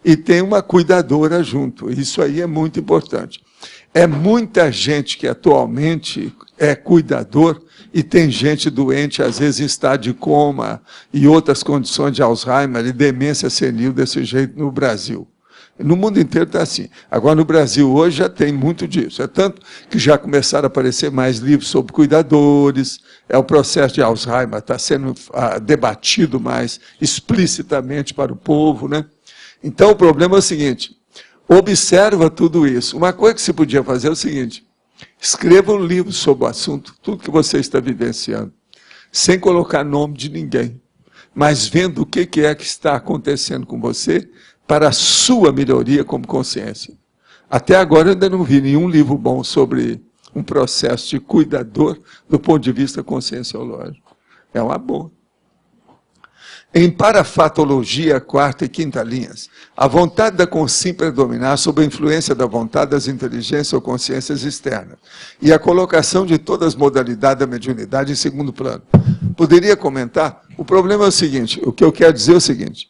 e tem uma cuidadora junto. Isso aí é muito importante. É muita gente que atualmente é cuidador e tem gente doente, às vezes em estado de coma e outras condições de Alzheimer e demência senil desse jeito no Brasil. No mundo inteiro está assim. Agora, no Brasil, hoje, já tem muito disso. É tanto que já começaram a aparecer mais livros sobre cuidadores, o processo de Alzheimer está sendo debatido mais explicitamente para o povo, né? Então, o problema é o seguinte, observa tudo isso. Uma coisa que se podia fazer é o seguinte, escreva um livro sobre o assunto, tudo que você está vivenciando, sem colocar nome de ninguém, mas vendo o que é que está acontecendo com você, para a sua melhoria como consciência. Até agora eu ainda não vi nenhum livro bom sobre um processo de cuidador do ponto de vista conscienciológico. É uma boa. Em parafatologia, quarta e quinta linhas, a vontade da consciência predominar sob a influência da vontade das inteligências ou consciências externas e a colocação de todas as modalidades da mediunidade em segundo plano. Poderia comentar? O problema é o seguinte, o que eu quero dizer é o seguinte,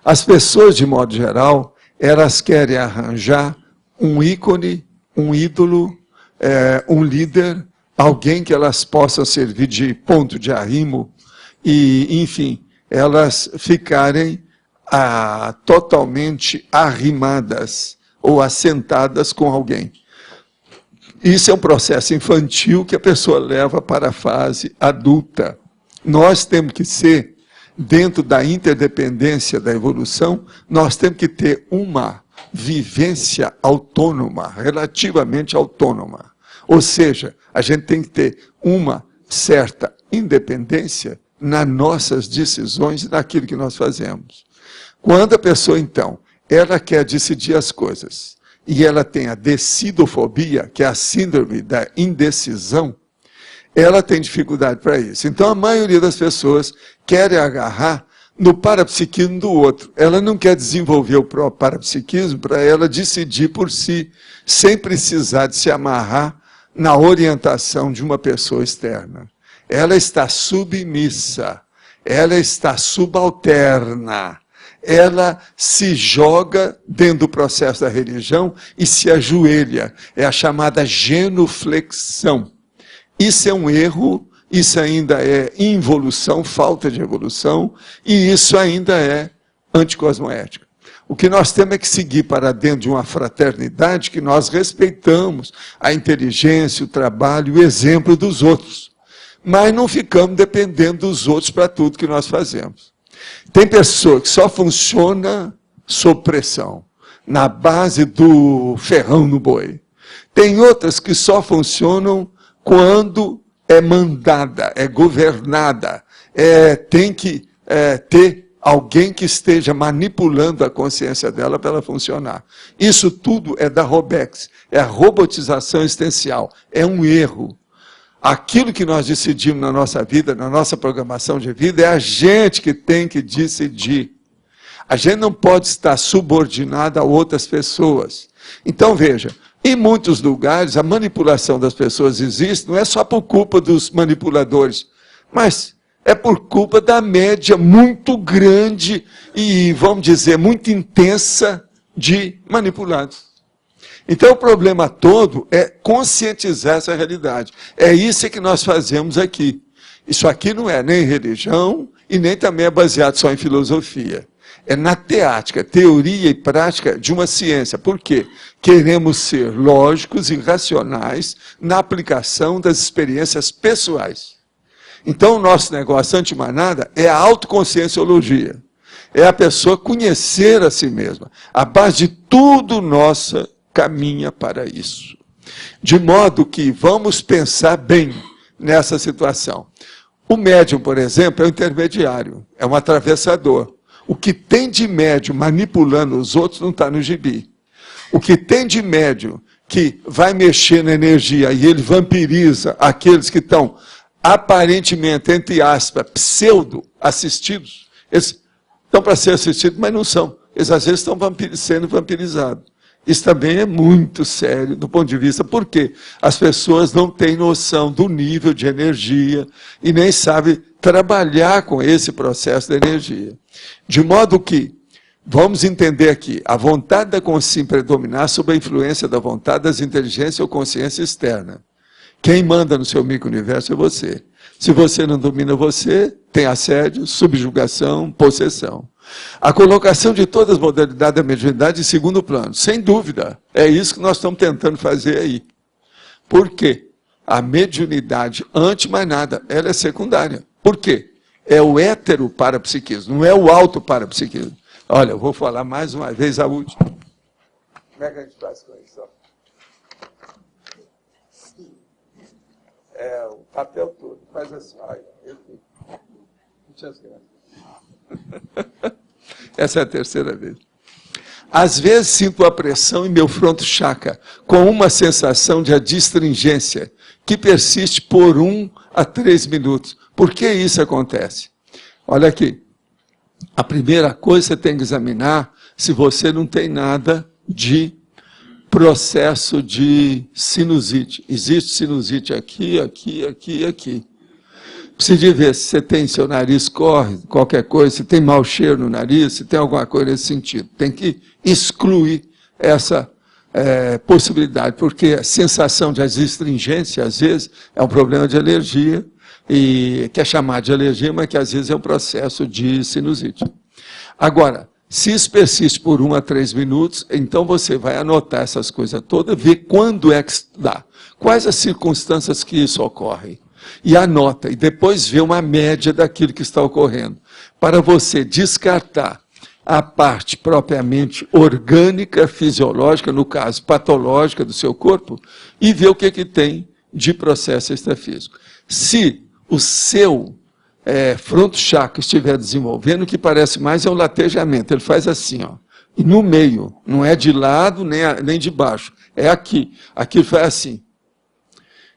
as pessoas, de modo geral, elas querem arranjar um ícone, um ídolo, um líder, alguém que elas possam servir de ponto de arrimo e, enfim, elas ficarem totalmente arrimadas ou assentadas com alguém. Isso é um processo infantil que a pessoa leva para a fase adulta. Nós temos que ser, dentro da interdependência da evolução, nós temos que ter uma vivência autônoma, relativamente autônoma. Ou seja, a gente tem que ter uma certa independência nas nossas decisões e naquilo que nós fazemos. Quando a pessoa, então, ela quer decidir as coisas, e ela tem a decidofobia, que é a síndrome da indecisão, ela tem dificuldade para isso. Então, a maioria das pessoas querem agarrar no parapsiquismo do outro. Ela não quer desenvolver o próprio parapsiquismo para ela decidir por si, sem precisar de se amarrar na orientação de uma pessoa externa. Ela está submissa, ela está subalterna, ela se joga dentro do processo da religião e se ajoelha. É a chamada genuflexão. Isso é um erro, isso ainda é involução, falta de evolução, e isso ainda é anticosmoética. O que nós temos é que seguir para dentro de uma fraternidade que nós respeitamos a inteligência, o trabalho, o exemplo dos outros. Mas não ficamos dependendo dos outros para tudo que nós fazemos. Tem pessoa que só funciona sob pressão, na base do ferrão no boi. Tem outras que só funcionam quando é mandada, é governada, tem que ter alguém que esteja manipulando a consciência dela para ela funcionar. Isso tudo é da Robex, é a robotização existencial, é um erro. Aquilo que nós decidimos na nossa vida, na nossa programação de vida, é a gente que tem que decidir. A gente não pode estar subordinado a outras pessoas. Então, veja, em muitos lugares, a manipulação das pessoas existe, não é só por culpa dos manipuladores, mas é por culpa da média muito grande e, vamos dizer, muito intensa de manipulados. Então, o problema todo é conscientizar essa realidade. É isso que nós fazemos aqui. Isso aqui não é nem religião e nem também é baseado só em filosofia. É na teática, teoria e prática de uma ciência. Por quê? Queremos ser lógicos e racionais na aplicação das experiências pessoais. Então, o nosso negócio, antes de mais nada, é a autoconscienciologia. É a pessoa conhecer a si mesma. A base de tudo nossa caminha para isso. De modo que vamos pensar bem nessa situação. O médium, por exemplo, é um intermediário, é um atravessador. O que tem de médium manipulando os outros não está no gibi. O que tem de médium que vai mexer na energia e ele vampiriza aqueles que estão aparentemente, entre aspas, pseudo-assistidos, eles estão para ser assistidos, mas não são. Eles às vezes estão sendo vampirizados. Isso também é muito sério do ponto de vista, porque as pessoas não têm noção do nível de energia e nem sabem trabalhar com esse processo de energia. De modo que Vamos entender aqui. A vontade da consciência predominar sobre a influência da vontade das inteligências ou consciência externa. Quem manda no seu micro-universo é você. Se você não domina você, tem assédio, subjugação, possessão. A colocação de todas as modalidades da mediunidade em segundo plano. Sem dúvida, é isso que nós estamos tentando fazer aí. Por quê? A mediunidade, antes de mais nada, ela é secundária. Por quê? É o hétero parapsiquismo, não é o auto parapsiquismo. Olha, eu vou falar mais uma vez a última. Como é que a gente faz com isso? É, o papel todo. Faz assim. Olha, eu fico. Muitas graças. Essa é a terceira vez. Às vezes sinto a pressão em meu fronto chakra, com uma sensação de adstringência, que persiste por 1 a 3 minutos. Por que isso acontece? Olha aqui. A primeira coisa que você tem que examinar se você não tem nada de processo de sinusite. Existe sinusite aqui, aqui, aqui, aqui. Precisa ver se você tem, seu nariz corre, qualquer coisa, se tem mau cheiro no nariz, se tem alguma coisa nesse sentido. Tem que excluir essa possibilidade, porque a sensação de adstringência, às vezes, é um problema de alergia, e que é chamado de alergia, mas que às vezes é um processo de sinusite. Agora, se isso persiste por 1 a 3 minutos, então você vai anotar essas coisas todas, ver quando é que dá, quais as circunstâncias que isso ocorre, e anota, e depois vê uma média daquilo que está ocorrendo, para você descartar a parte propriamente orgânica, fisiológica, no caso patológica do seu corpo, e ver o que tem de processo extrafísico. Se o seu fronto chakra estiver desenvolvendo, o que parece mais é um latejamento. Ele faz assim, ó, e no meio, não é de lado nem de baixo, é aqui. Aqui ele faz assim.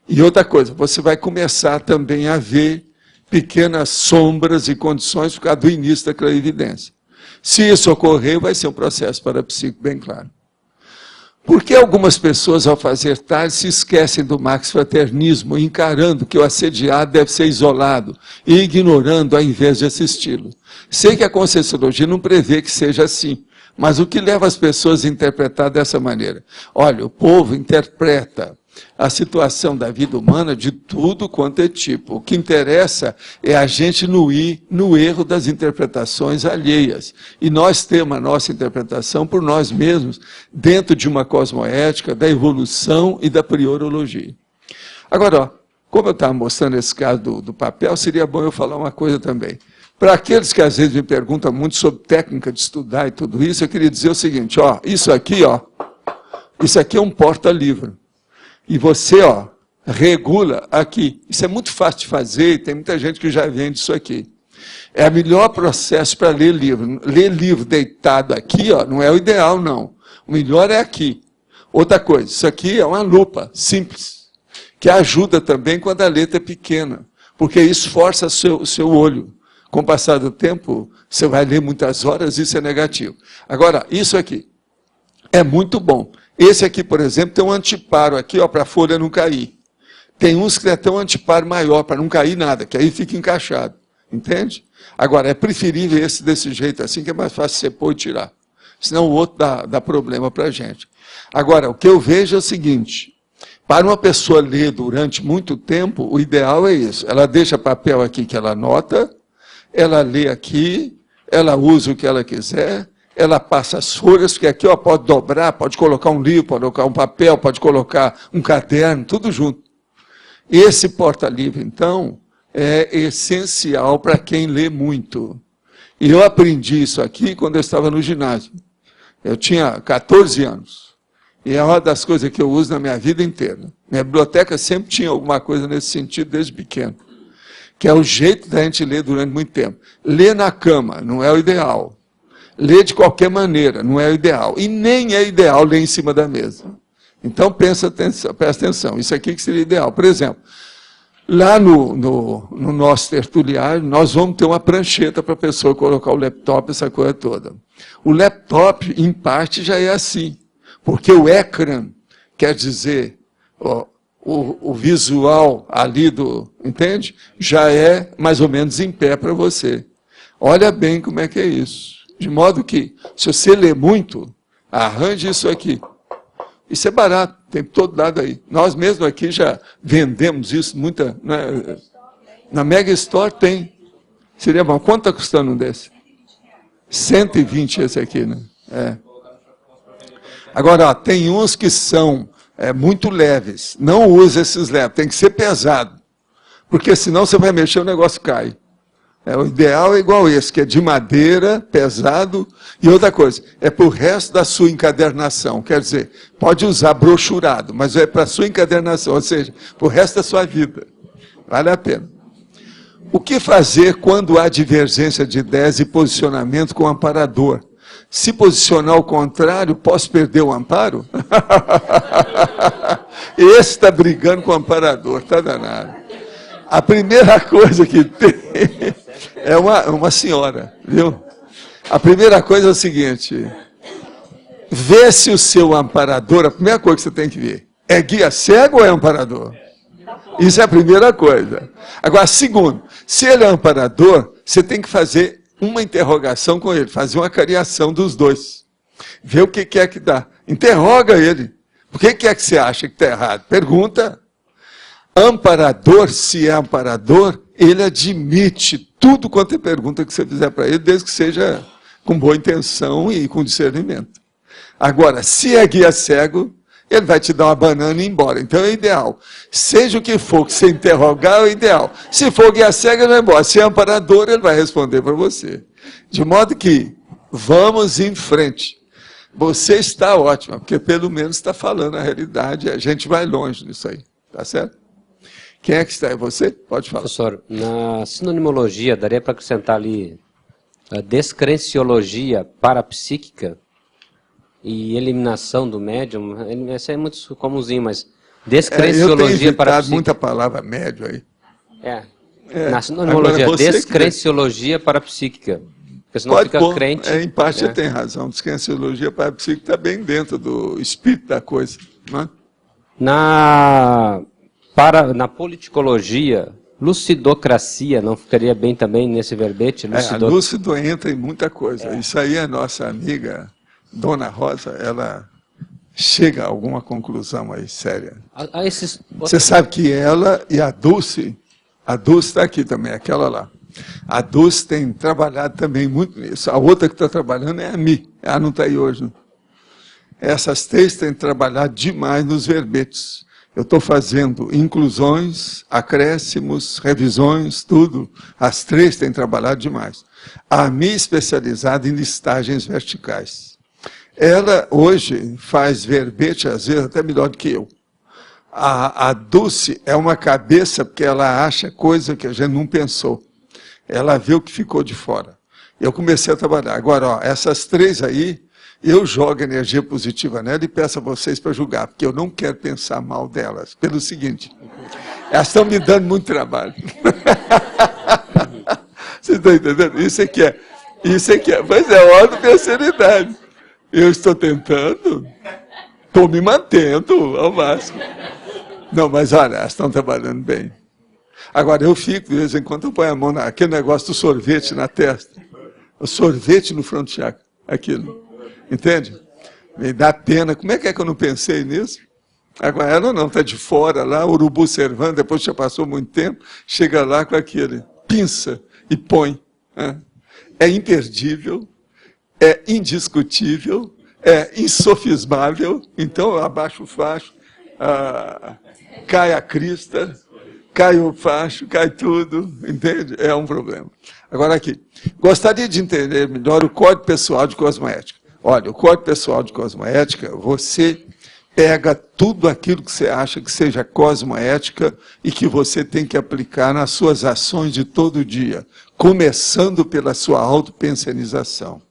E outra coisa, você vai começar também a ver pequenas sombras e condições por causa do início da clarividência. Se isso ocorrer, vai ser um processo parapsíquico bem claro. Por que algumas pessoas, ao fazer tal, se esquecem do max fraternismo, encarando que o assediado deve ser isolado e ignorando ao invés de assisti-lo? Sei que a Conscienciologia não prevê que seja assim, mas o que leva as pessoas a interpretar dessa maneira? Olha, o povo interpreta a situação da vida humana de tudo quanto é tipo. O que interessa é a gente não ir no erro das interpretações alheias. E nós temos a nossa interpretação por nós mesmos, dentro de uma cosmoética, da evolução e da priorologia. Agora, ó, como eu estava mostrando esse caso do papel, seria bom eu falar uma coisa também. Para aqueles que às vezes me perguntam muito sobre técnica de estudar e tudo isso, eu queria dizer o seguinte, ó, isso aqui é um porta-livro. E você, ó, regula aqui. Isso é muito fácil de fazer e tem muita gente que já vende isso aqui. É o melhor processo para ler livro. Ler livro deitado aqui, ó, não é o ideal, não. O melhor é aqui. Outra coisa, isso aqui é uma lupa simples, que ajuda também quando a letra é pequena, porque isso força o seu olho. Com o passar do tempo, você vai ler muitas horas, isso é negativo. Agora, isso aqui é muito bom. Esse aqui, por exemplo, tem um antiparo aqui, ó, para a folha não cair. Tem uns que tem um antiparo maior, para não cair nada, que aí fica encaixado. Entende? Agora, é preferível esse desse jeito assim, que é mais fácil você pôr e tirar. Senão o outro dá problema para a gente. Agora, o que eu vejo é o seguinte, para uma pessoa ler durante muito tempo, o ideal é isso. Ela deixa papel aqui que ela anota, ela lê aqui, ela usa o que ela quiser, ela passa as folhas, porque aqui ó, pode dobrar, pode colocar um livro, pode colocar um papel, pode colocar um caderno, tudo junto. Esse porta-livro, então, é essencial para quem lê muito. E eu aprendi isso aqui quando eu estava no ginásio. Eu tinha 14 anos. E é uma das coisas que eu uso na minha vida inteira. Minha biblioteca sempre tinha alguma coisa nesse sentido desde pequeno. Que é o jeito da gente ler durante muito tempo. Ler na cama não é o ideal. Ler de qualquer maneira, não é o ideal. E nem é ideal ler em cima da mesa. Então, presta atenção. Isso aqui que seria ideal. Por exemplo, lá no nosso tertuliário, nós vamos ter uma prancheta para a pessoa colocar o laptop, essa coisa toda. O laptop, em parte, já é assim. Porque o ecrã, quer dizer, o visual ali entende? Já é mais ou menos em pé para você. Olha bem como é que é isso. De modo que, se você lê muito, arranje isso aqui. Isso é barato, tem todo lado aí. Nós mesmos aqui já vendemos isso, muita... Né? Na Mega Store tem. Seria bom. Quanto está custando um desse? 120 esse aqui, né? É. Agora, ó, tem uns que são muito leves. Não use esses leves, tem que ser pesado. Porque senão você vai mexer, o negócio cai. O ideal é igual esse, que é de madeira, pesado. E outra coisa, é para o resto da sua encadernação. Quer dizer, pode usar brochurado, mas é para a sua encadernação, ou seja, para o resto da sua vida. Vale a pena. O que fazer quando há divergência de ideias e posicionamento com o amparador? Se posicionar ao contrário, posso perder o amparo? Esse está brigando com o amparador, está danado. A primeira coisa que tem é uma senhora, viu? A primeira coisa é o seguinte, vê se o seu amparador, a primeira coisa que você tem que ver, é guia cego ou é amparador? Isso é a primeira coisa. Agora, segundo, se ele é amparador, você tem que fazer uma interrogação com ele, fazer uma cariação dos dois. Ver o que é que dá. Interroga ele. Por que é que você acha que está errado? Pergunta. Amparador, se é amparador, ele admite tudo quanto é pergunta que você fizer para ele, desde que seja com boa intenção e com discernimento. Agora, se é guia cego, ele vai te dar uma banana e ir embora. Então é ideal. Seja o que for que você interrogar, é ideal. Se for guia cega, ele vai embora. Se é amparador, ele vai responder para você. De modo que, vamos em frente. Você está ótima, porque pelo menos está falando a realidade. A gente vai longe nisso aí. Tá certo? Quem é que está? É você? Pode falar. Professor, na sinonimologia, daria para acrescentar ali a descrenciologia parapsíquica e eliminação do médium? Esse é muito comumzinho, mas descrenciologia parapsíquica. Muita palavra médio aí. Na sinonimologia, descrenciologia parapsíquica. Porque senão pode fica pôr, crente. Em parte você tem razão. Descrenciologia parapsíquica está bem dentro do espírito da coisa. Não é? Na politicologia, lucidocracia, não ficaria bem também nesse verbete? Lúcido entra em muita coisa. Isso aí a nossa amiga Dona Rosa, ela chega a alguma conclusão aí séria. Você sabe que ela e a Dulce está aqui também, aquela lá. A Dulce tem trabalhado também muito nisso. A outra que está trabalhando é a Mi. Ela não está aí hoje. Não. Essas três têm trabalhado demais nos verbetes. Eu estou fazendo inclusões, acréscimos, revisões, tudo. As três têm trabalhado demais. A Mi especializada em listagens verticais. Ela, hoje, faz verbete, às vezes, até melhor do que eu. A Dulce é uma cabeça, porque ela acha coisa que a gente não pensou. Ela vê o que ficou de fora. Eu comecei a trabalhar. Agora, ó, essas três aí, eu jogo energia positiva nela e peço a vocês para julgar, porque eu não quero pensar mal delas. Pelo seguinte, elas estão me dando muito trabalho. Vocês estão entendendo? Isso aqui é. Mas é hora de terceiridade. Eu estou tentando, estou me mantendo ao máximo. Não, mas olha, elas estão trabalhando bem. Agora, eu fico, de vez em quando, eu ponho a mão naquele negócio do sorvete na testa. O sorvete no front chakra, aquilo. Entende? Me dá pena. Como é que eu não pensei nisso? Agora, ela não, está de fora lá, urubu servando, depois já passou muito tempo, chega lá com aquele, pinça e põe. É imperdível, é indiscutível, é insofismável, então eu abaixo o facho, cai a crista, cai o facho, cai tudo, entende? É um problema. Agora aqui, gostaria de entender melhor o Código Pessoal de Cosmoética. Olha, o Código Pessoal de Cosmoética, você pega tudo aquilo que você acha que seja cosmoética e que você tem que aplicar nas suas ações de todo dia, começando pela sua autopensionização.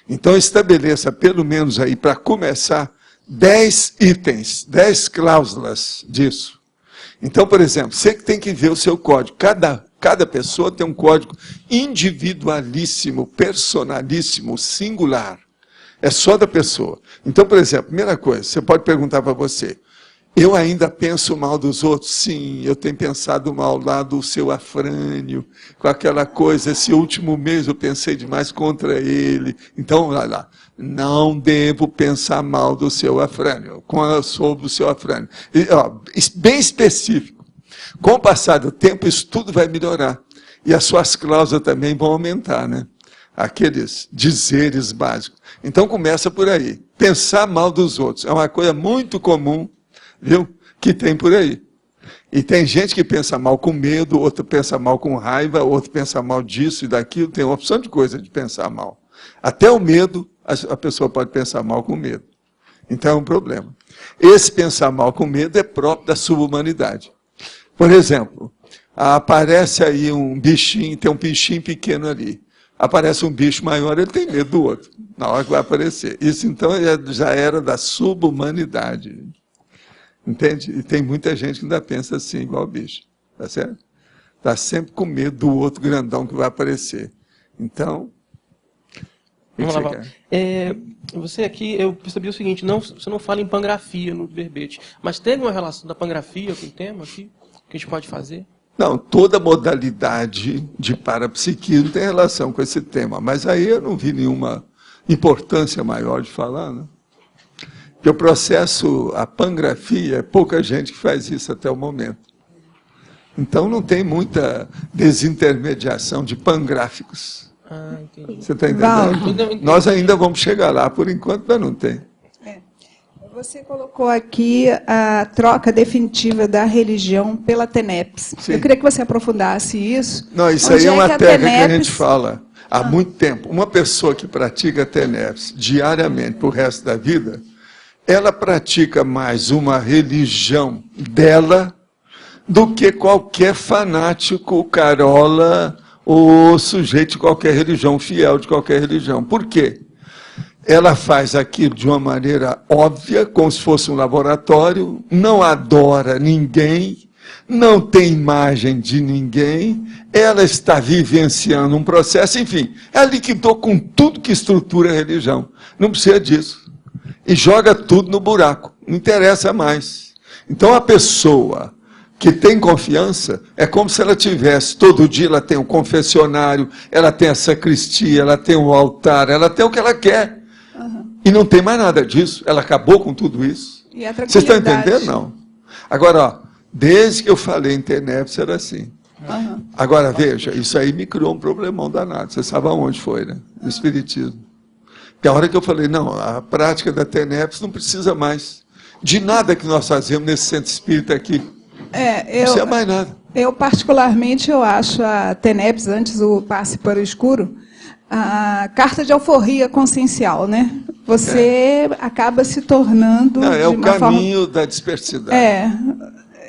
Então, estabeleça, pelo menos aí, para começar, 10 itens, 10 cláusulas disso. Então, por exemplo, você que tem que ver o seu código. Cada pessoa tem um código individualíssimo, personalíssimo, singular. É só da pessoa. Então, por exemplo, primeira coisa, você pode perguntar para você, Eu ainda penso mal dos outros? Sim, eu tenho pensado mal lá do seu Afrânio, com aquela coisa, esse último mês eu pensei demais contra ele. Então, olha lá, não devo pensar mal do seu Afrânio, sobre o seu Afrânio. E, ó, bem específico. Com o passar do tempo, isso tudo vai melhorar. E as suas cláusulas também vão aumentar, né? Aqueles dizeres básicos. Então, começa por aí. Pensar mal dos outros é uma coisa muito comum, viu? Que tem por aí. E tem gente que pensa mal com medo, outro pensa mal com raiva, outro pensa mal disso e daquilo, tem uma opção de coisa de pensar mal. Até o medo, a pessoa pode pensar mal com medo. Então é um problema. Esse pensar mal com medo é próprio da subhumanidade. Por exemplo, aparece aí um bichinho, tem um bichinho pequeno ali. Aparece um bicho maior, ele tem medo do outro, na hora que vai aparecer. Isso então já era da subhumanidade. Entende? E tem muita gente que ainda pensa assim, igual o bicho. Tá certo? Está sempre com medo do outro grandão que vai aparecer. Então, vamos lá, Val. Você aqui, eu percebi o seguinte, você não fala em pangrafia no verbete, mas tem uma relação da pangrafia com o tema aqui, que a gente pode fazer? Não, toda modalidade de parapsiquismo tem relação com esse tema, mas aí eu não vi nenhuma importância maior de falar, né? Porque o processo, a pangrafia, é pouca gente que faz isso até o momento. Então não tem muita desintermediação de pangráficos. Ah, entendi. Você está entendendo? Nós ainda vamos chegar lá, por enquanto, mas não tem. Você colocou aqui a troca definitiva da religião pela TENEPS. Sim. Eu queria que você aprofundasse isso. Não, isso aí é uma técnica que a gente fala há muito tempo. Uma pessoa que pratica TENEPS diariamente para o resto da vida, ela pratica mais uma religião dela do que qualquer fanático, carola ou sujeito de qualquer religião, fiel de qualquer religião. Por quê? Ela faz aquilo de uma maneira óbvia, como se fosse um laboratório, não adora ninguém, não tem imagem de ninguém, ela está vivenciando um processo, enfim, ela liquidou com tudo que estrutura a religião. Não precisa disso. E joga tudo no buraco, não interessa mais. Então a pessoa que tem confiança, é como se ela tivesse, todo dia ela tem um confessionário, ela tem a sacristia, ela tem o altar, ela tem o que ela quer. E não tem mais nada disso, ela acabou com tudo isso. Vocês estão entendendo? Não. Agora, ó, desde que eu falei em TENEPS era assim. Agora, veja, isso aí me criou um problemão danado. Você sabe aonde foi, né? No Espiritismo. Porque a hora que eu falei, não, a prática da TENEPS não precisa mais de nada que nós fazemos nesse centro espírita aqui. Não precisa mais nada. Eu, particularmente, eu acho a TENEPS, antes o passe para o escuro, a carta de alforria consciencial, né? Você acaba se tornando... Não, é o caminho da dispersidade.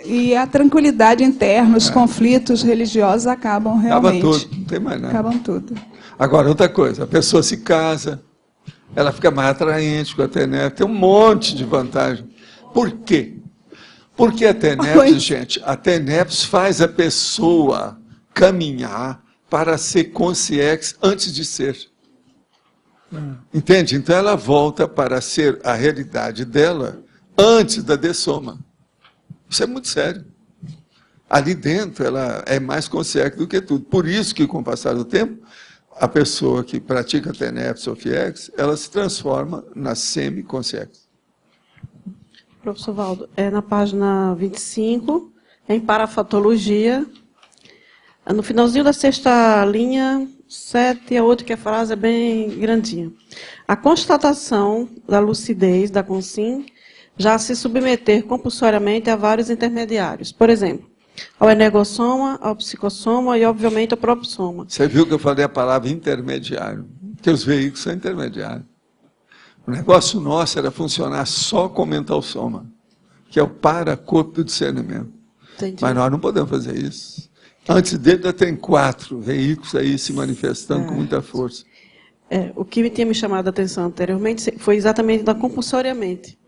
E a tranquilidade interna, os conflitos religiosos acabam realmente... Acaba tudo, não tem mais nada. Acabam tudo. Agora, outra coisa, a pessoa se casa, ela fica mais atraente com a TENEPS, tem um monte de vantagem. Por quê? Porque a TENEPS, gente, a TENEPS faz a pessoa caminhar para ser consciência antes de ser. Entende? Então ela volta para ser a realidade dela antes da dessoma. Isso é muito sério. Ali dentro ela é mais consciente do que tudo. Por isso que, com o passar do tempo, a pessoa que pratica TENEPS ou FIEX, ela se transforma na semi-consciência. Professor Valdo, na página 25, em parafatologia, no finalzinho da sexta linha, 7, a outra que a frase é bem grandinha. A constatação da lucidez da consim já se submeter compulsoriamente a vários intermediários. Por exemplo, ao energossoma, ao psicossoma e, obviamente, ao próprio soma. Você viu que eu falei a palavra intermediário? Que os veículos são intermediários. O negócio nosso era funcionar só com o mental soma, que é o para-corpo do discernimento. Entendi. Mas nós não podemos fazer isso. Antes dele já tem 4 veículos aí se manifestando com muita força. O que tinha me chamado a atenção anteriormente foi exatamente da compulsoriamente.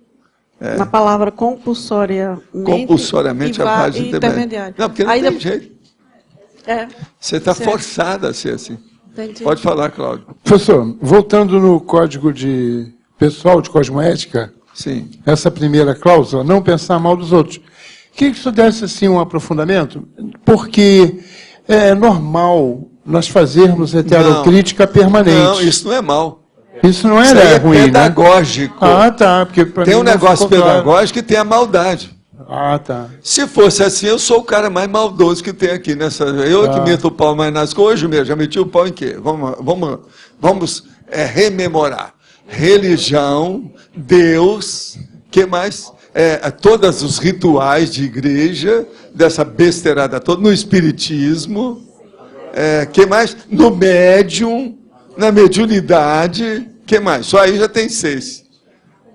Na palavra compulsoriamente. Compulsoriamente a página intermediária. Não, porque não tem jeito. Você está forçada a ser assim. Entendi. Pode falar, Cláudio. Professor, voltando no código de pessoal de cosmoética, Sim. Essa primeira cláusula, não pensar mal dos outros. Queria que isso desse assim, um aprofundamento, porque é normal nós fazermos heterocrítica permanente. Não, isso não é mal. Isso não Isso é aí ruim, pedagógico. Né? Ah, tá. Porque tem um negócio pedagógico que tem a maldade. Ah, tá. Se fosse assim, eu sou o cara mais maldoso que tem aqui nessa. Eu que meto o pau mais nas coisas, hoje mesmo, já meti o pau em quê? Vamos rememorar. Religião, Deus, que mais? Todos os rituais de igreja, dessa besteirada toda, no espiritismo, que mais? No médium, na mediunidade, que mais? Só aí já tem 6.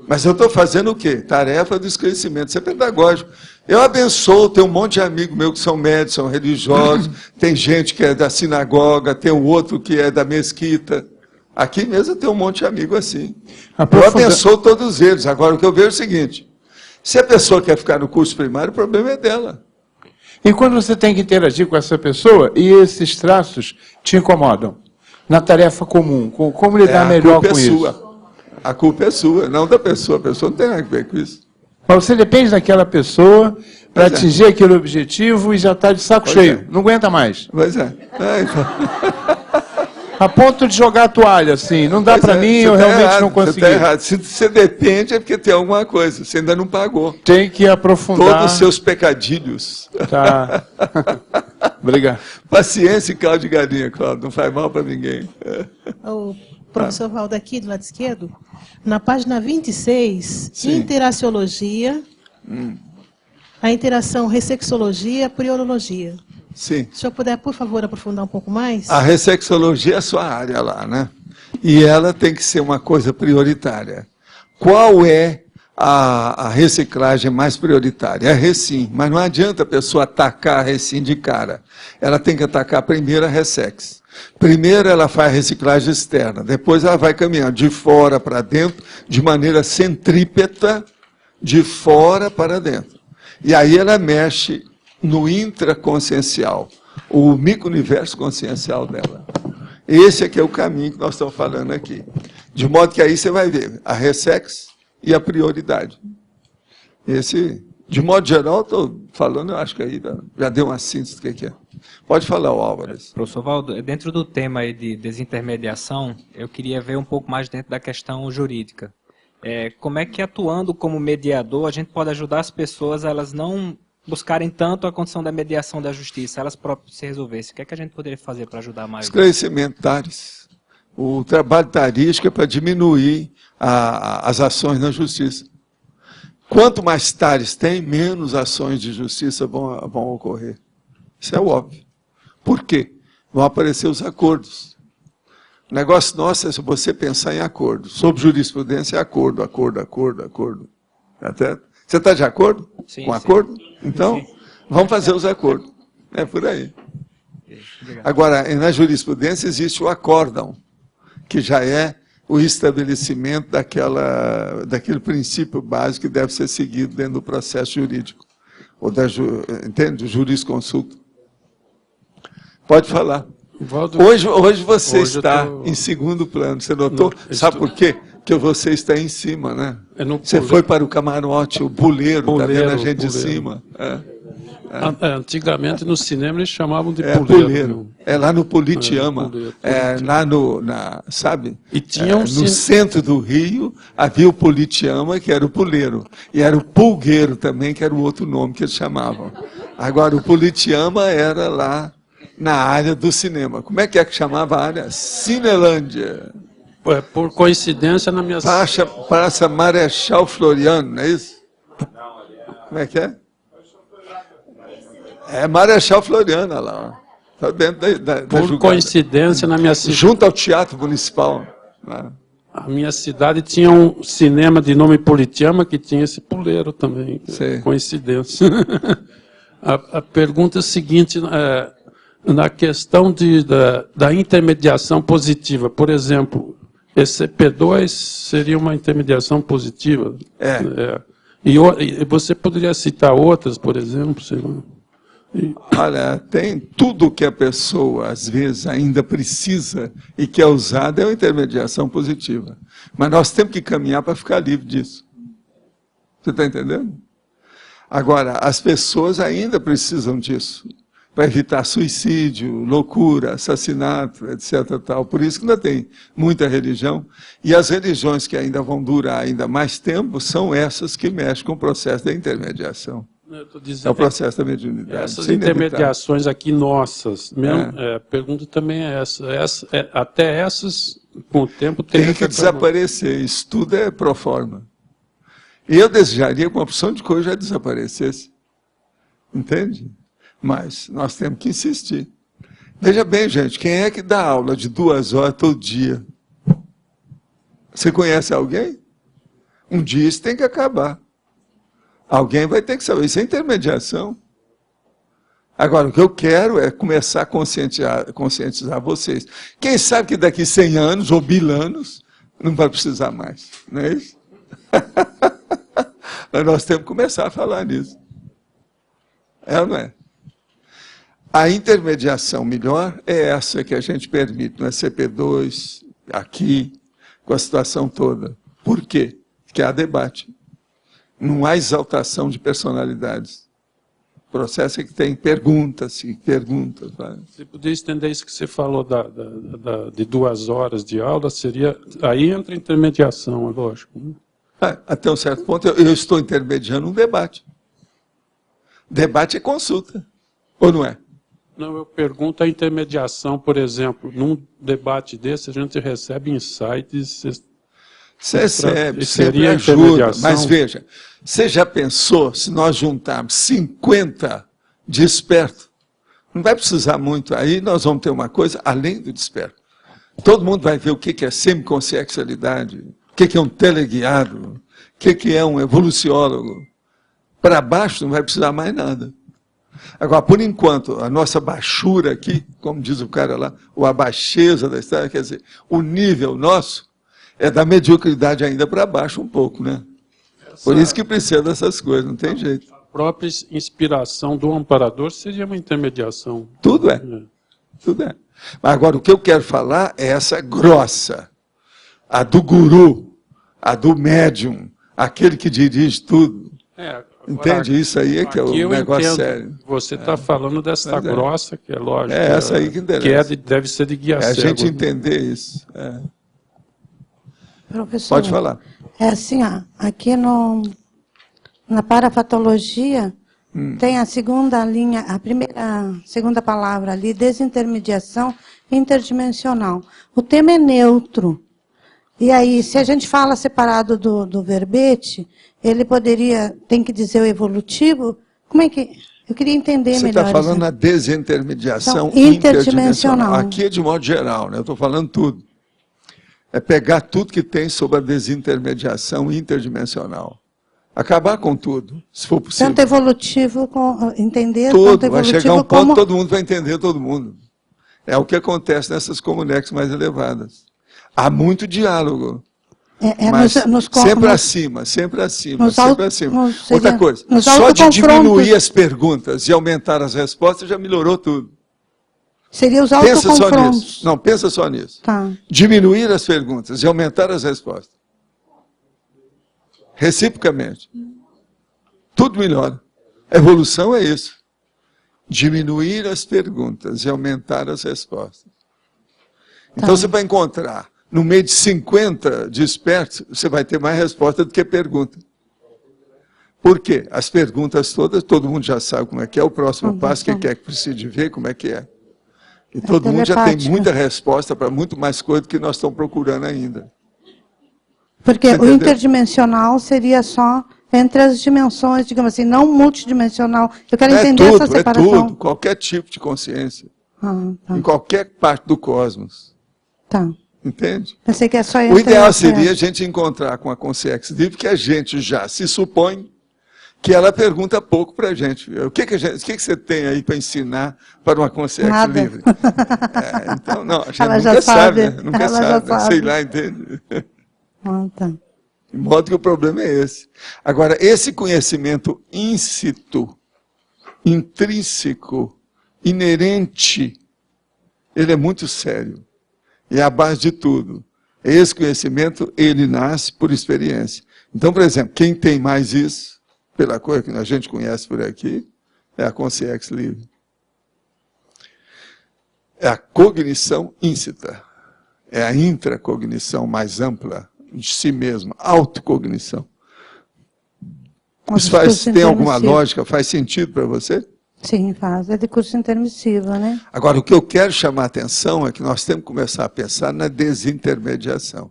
Mas eu estou fazendo o quê? Tarefa do esclarecimento, isso é pedagógico. Eu abençoo, tem um monte de amigos meus que são médicos, são religiosos, tem gente que é da sinagoga, tem um outro que é da mesquita. Aqui mesmo tem um monte de amigos assim. Eu abençoo todos eles. Agora, o que eu vejo é o seguinte, se a pessoa quer ficar no curso primário, o problema é dela. E quando você tem que interagir com essa pessoa, e esses traços te incomodam, na tarefa comum, como lidar melhor com isso? A culpa é sua, não da pessoa. A pessoa não tem nada a ver com isso. Mas você depende daquela pessoa para atingir aquele objetivo e já está de saco cheio. Não aguenta mais. Pois é. A ponto de jogar a toalha, assim. Não dá para mim, eu realmente não consegui. Você está errado. Se você depende, é porque tem alguma coisa. Você ainda não pagou. Tem que aprofundar. Todos os seus pecadilhos. Tá. Obrigado. Paciência e caldo de galinha, Cláudio. Não faz mal para ninguém. O professor Valdo aqui, do lado esquerdo, na página 26, Sim. Interaciologia, a interação ressexologia, priorologia. Sim. Se o senhor puder, por favor, aprofundar um pouco mais. A ressexologia é a sua área lá, né? E ela tem que ser uma coisa prioritária. Qual é a reciclagem mais prioritária? É a recim, mas não adianta a pessoa atacar a recim de cara. Ela tem que atacar primeiro a ressex. Primeiro ela faz a reciclagem externa, depois ela vai caminhando de fora para dentro, de maneira centrípeta, de fora para dentro. E aí ela mexe no intraconsciencial, o micro-universo consciencial dela. Esse é que é o caminho que nós estamos falando aqui. De modo que aí você vai ver a ressex e a prioridade. Esse, de modo geral, estou falando, eu acho que aí já deu uma síntese do que é. Pode falar, Álvares. Professor Valdo, dentro do tema aí de desintermediação, eu queria ver um pouco mais dentro da questão jurídica. Como é que, atuando como mediador, a gente pode ajudar as pessoas a elas não buscarem tanto a condição da mediação da justiça, elas próprias se resolvessem? O que é que a gente poderia fazer para ajudar mais? Esclarecimento tares. O trabalho tarístico é para diminuir as ações na justiça. Quanto mais tares tem, menos ações de justiça vão ocorrer. Isso é óbvio. Por quê? Vão aparecer os acordos. O negócio nosso é se você pensar em acordo. Sobre jurisprudência é acordo. Até, você está de acordo com acordo? Então, vamos fazer os acordos. É por aí. Agora, na jurisprudência existe o acórdão, que já é o estabelecimento daquele princípio básico que deve ser seguido dentro do processo jurídico. Ou entende? Do jurisconsulto. Pode falar. Valdo, hoje você está em segundo plano, você notou? Sabe por quê? Porque você está em cima, né? Você foi para o camarote, o buleiro, está vendo a gente de cima. Antigamente no cinema eles chamavam de puleiro. Lá no Politeama, sabe? E tinha no centro do Rio havia o Politeama, que era o puleiro. E era o pulgueiro também, que era o outro nome que eles chamavam. Agora, o Politeama era lá na área do cinema. Como é que chamava a área? Cinelândia. Por coincidência, na minha... Praça Marechal Floriano, não é isso? Como é que é? É Marechal Floriano, lá. Está dentro da Por coincidência, na minha cidade... Junto ao Teatro Municipal. A minha cidade tinha um cinema de nome Politeama, que tinha esse puleiro também. Sim. Coincidência. A pergunta é a seguinte... na questão da intermediação positiva, por exemplo, esse P2 seria uma intermediação positiva. E você poderia citar outras, por exemplo? Sei lá. Olha, tem tudo que a pessoa, às vezes, ainda precisa e que é usado é uma intermediação positiva. Mas nós temos que caminhar para ficar livre disso. Você está entendendo? Agora, as pessoas ainda precisam disso, para evitar suicídio, loucura, assassinato, etc. Tal. Por isso que ainda tem muita religião. E as religiões que ainda vão durar ainda mais tempo são essas que mexem com o processo da intermediação. É o processo da mediunidade. Essas intermediações aqui nossas, mesmo, a pergunta também é essa. Até essas, com o tempo, tem que desaparecer. Isso tudo é pro forma. E eu desejaria que uma opção de coisa já desaparecesse. Entende? Mas nós temos que insistir. Veja bem, gente, quem é que dá aula de 2 horas todo dia? Você conhece alguém? Um dia isso tem que acabar. Alguém vai ter que saber. Isso é intermediação. Agora, o que eu quero é começar a conscientizar vocês. Quem sabe que daqui 100 anos ou 1000 anos não vai precisar mais. Não é isso? Mas nós temos que começar a falar nisso. É ou não é? A intermediação melhor é essa que a gente permite no SCP-2, aqui, com a situação toda. Por quê? Porque há debate. Não há exaltação de personalidades. O processo é que tem perguntas. Vai. Se puder estender isso que você falou de 2 horas de aula, seria... Aí entra a intermediação, é lógico. Né? Até um certo ponto, eu estou intermediando um debate. Debate é consulta, ou não é? Não, eu pergunto a intermediação, por exemplo, num debate desse, a gente recebe insights... Você recebe, sempre ajuda, mas veja, você já pensou se nós juntarmos 50 de esperto? Não vai precisar muito, aí nós vamos ter uma coisa além do desperto. Todo mundo vai ver o que é semiconsciexualidade, o que é um teleguiado, o que é um evoluciólogo. Para baixo não vai precisar mais nada. Agora, por enquanto, a nossa baixura aqui, como diz o cara lá, ou a baixeza da história, quer dizer, o nível nosso é da mediocridade ainda para baixo um pouco, né? Por isso que precisa dessas coisas, não tem jeito. A própria inspiração do amparador seria uma intermediação. Tudo é. Tudo é. Mas agora, o que eu quero falar é essa grossa. A do guru, a do médium, aquele que dirige tudo. Agora, entende? Isso aí é que é o negócio sério. Você está falando dessa grossa, que é lógico. É essa aí que interessa. Que deve ser de guia cego. É a gente entender isso. Professor, pode falar. É assim, aqui na parafatologia, tem a segunda linha, segunda palavra ali, desintermediação interdimensional. O tema é neutro. E aí, se a gente fala separado do verbete, ele tem que dizer o evolutivo, como é que... Eu queria entender melhor. Você está falando na desintermediação interdimensional. Aqui é de modo geral, né? Eu estou falando tudo. É pegar tudo que tem sobre a desintermediação interdimensional. Acabar com tudo, se for possível. Tanto evolutivo, entender... Tudo, vai chegar um ponto que todo mundo vai entender todo mundo. É o que acontece nessas comunex mais elevadas. Há muito diálogo. Mas sempre acima, sempre acima, sempre acima. Outra coisa, só de diminuir as perguntas e aumentar as respostas já melhorou tudo. Seria os autoconfrontos. Pensa só nisso. Não, pensa só nisso. Tá. Diminuir as perguntas e aumentar as respostas. Reciprocamente. Tudo melhora. A evolução é isso. Diminuir as perguntas e aumentar as respostas. Então você vai encontrar, no meio de 50 de espertos, você vai ter mais resposta do que pergunta. Por quê? As perguntas todas, todo mundo já sabe como é que é, o próximo passo, o que é que precisa de ver, como é que é. E todo mundo já tem muita resposta para muito mais coisa do que nós estamos procurando ainda. Porque o interdimensional seria só entre as dimensões, digamos assim, não multidimensional. Eu quero entender essa separação. É tudo, qualquer tipo de consciência. Em qualquer parte do cosmos. Tá. Entende? Pensei que é só o ideal seria a gente encontrar com a consciência livre, que a gente já se supõe que ela pergunta pouco para a gente. O que você tem aí para ensinar para uma consciência livre? Então, não, a gente ela nunca sabe, né? Nunca ela sabe, já sei lá, entende? Tá. De modo que o problema é esse. Agora, esse conhecimento íncito, intrínseco, inerente, ele é muito sério. E é a base de tudo. Esse conhecimento, ele nasce por experiência. Então, por exemplo, quem tem mais isso, pela coisa que a gente conhece por aqui, é a consciência livre. É a cognição íncita. É a intracognição mais ampla de si mesma, autocognição. Isso tem alguma lógica? Faz sentido para você? Sim, faz. É de curso intermissivo, né? Agora, o que eu quero chamar a atenção é que nós temos que começar a pensar na desintermediação.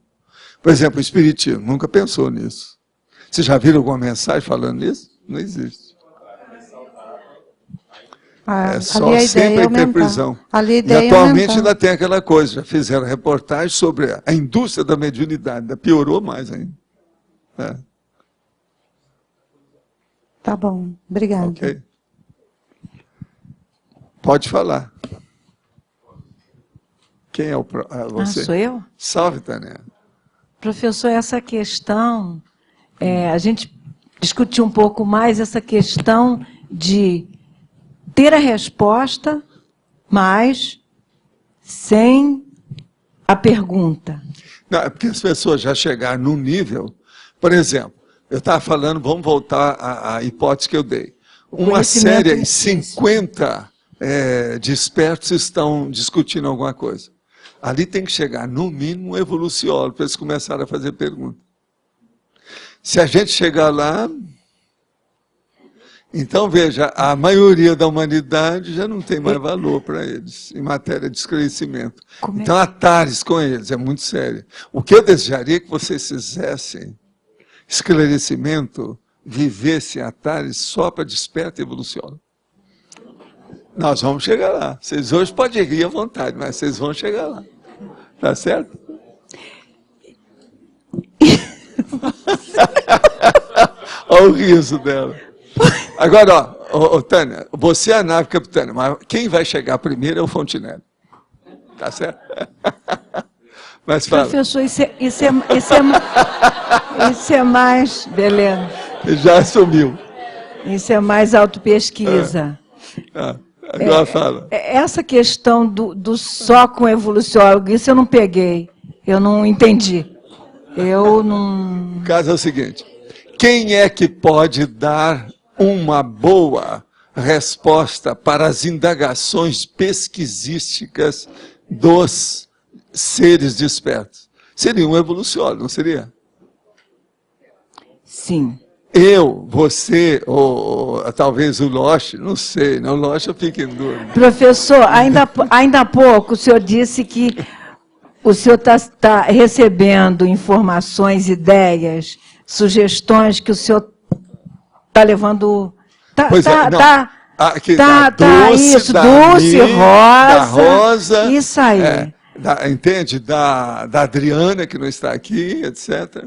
Por exemplo, o Espiritismo nunca pensou nisso. Vocês já viram alguma mensagem falando nisso? Não existe. É só sempre a interprisão. E atualmente ainda tem aquela coisa, já fizeram reportagem sobre a indústria da mediunidade, ainda piorou mais ainda. É. Tá bom, obrigada. Ok. Pode falar. Quem é você? Sou eu? Salve, Tânia. Professor, essa questão, a gente discutiu um pouco mais essa questão de ter a resposta, mas sem a pergunta. Não, é porque as pessoas já chegaram num nível, por exemplo, eu estava falando, vamos voltar à hipótese que eu dei. Uma série, 50 despertos estão discutindo alguma coisa. Ali tem que chegar, no mínimo, um evoluciólogo, para eles começarem a fazer perguntas. Se a gente chegar lá... Então, veja, a maioria da humanidade já não tem mais valor para eles, em matéria de esclarecimento. Então, a TARES com eles é muito séria. O que eu desejaria é que vocês fizessem esclarecimento, vivessem a TARES só para desperta e evoluciona. Nós vamos chegar lá. Vocês hoje podem rir à vontade, mas vocês vão chegar lá. Tá certo? Olha o riso dela. Agora, ó, Tânia, você é a nave capitã, mas quem vai chegar primeiro é o Fontenelle. Tá certo? Mas fala. Professor, isso é mais... Beleza. Já assumiu. Isso é mais autopesquisa. Agora fala. Essa questão do só com evoluciólogo, isso eu não peguei. Eu não entendi. Eu não... O caso é o seguinte. Quem é que pode dar uma boa resposta para as indagações pesquisísticas dos seres despertos? Seria um evoluciólogo, não seria? Sim. Eu, você, ou talvez o Loche, não sei, o Loche eu fico em dúvida. Professor, ainda há pouco o senhor disse que o senhor está recebendo informações, ideias, sugestões que o senhor está levando... Isso, Dulce, Rosa, isso aí. Entende? Da Adriana, que não está aqui, etc.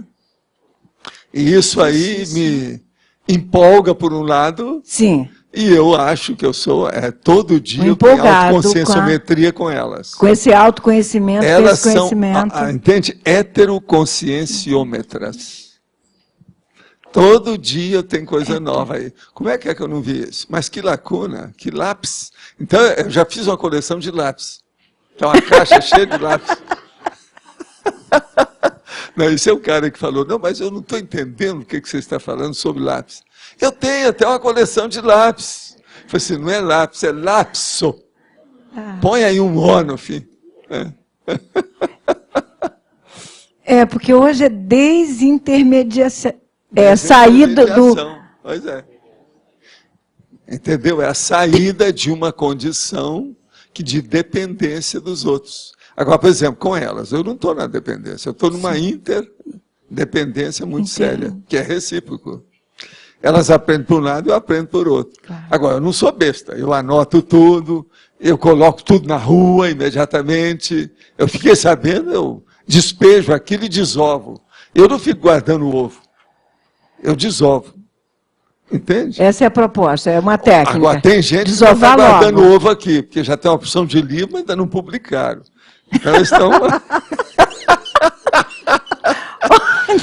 E isso aí me empolga, por um lado. Sim. E eu acho que eu sou, todo dia, eu tenho autoconscienciometria com elas. Com esse autoconhecimento, elas com esse conhecimento. São, entende? Heteroconscienciômetras. Todo dia tem coisa nova aí. Como é que eu não vi isso? Mas que lacuna, que lápis. Então, eu já fiz uma coleção de lápis. Tem uma caixa cheia de lápis. Não, esse é o cara que falou, não, mas eu não estou entendendo o que você está falando sobre lápis. Eu tenho até uma coleção de lápis. Eu falei assim, não é lápis, é lapso. Põe aí um O no fim. Porque hoje é desintermediação. Saída do... Pois é. Entendeu? É a saída de uma condição de dependência dos outros. Agora, por exemplo, com elas, eu não estou na dependência, eu estou numa interdependência muito séria, que é recíproco. Elas aprendem por um lado e eu aprendo por outro. Claro. Agora, eu não sou besta, eu anoto tudo, eu coloco tudo na rua imediatamente, eu fiquei sabendo, eu despejo aquilo e desovo. Eu não fico guardando o ovo, eu desovo. Entende? Essa é a proposta, é uma técnica. Agora, tem gente que está guardando ovo aqui, porque já tem uma opção de livro, mas ainda não publicaram. Então, eles estão...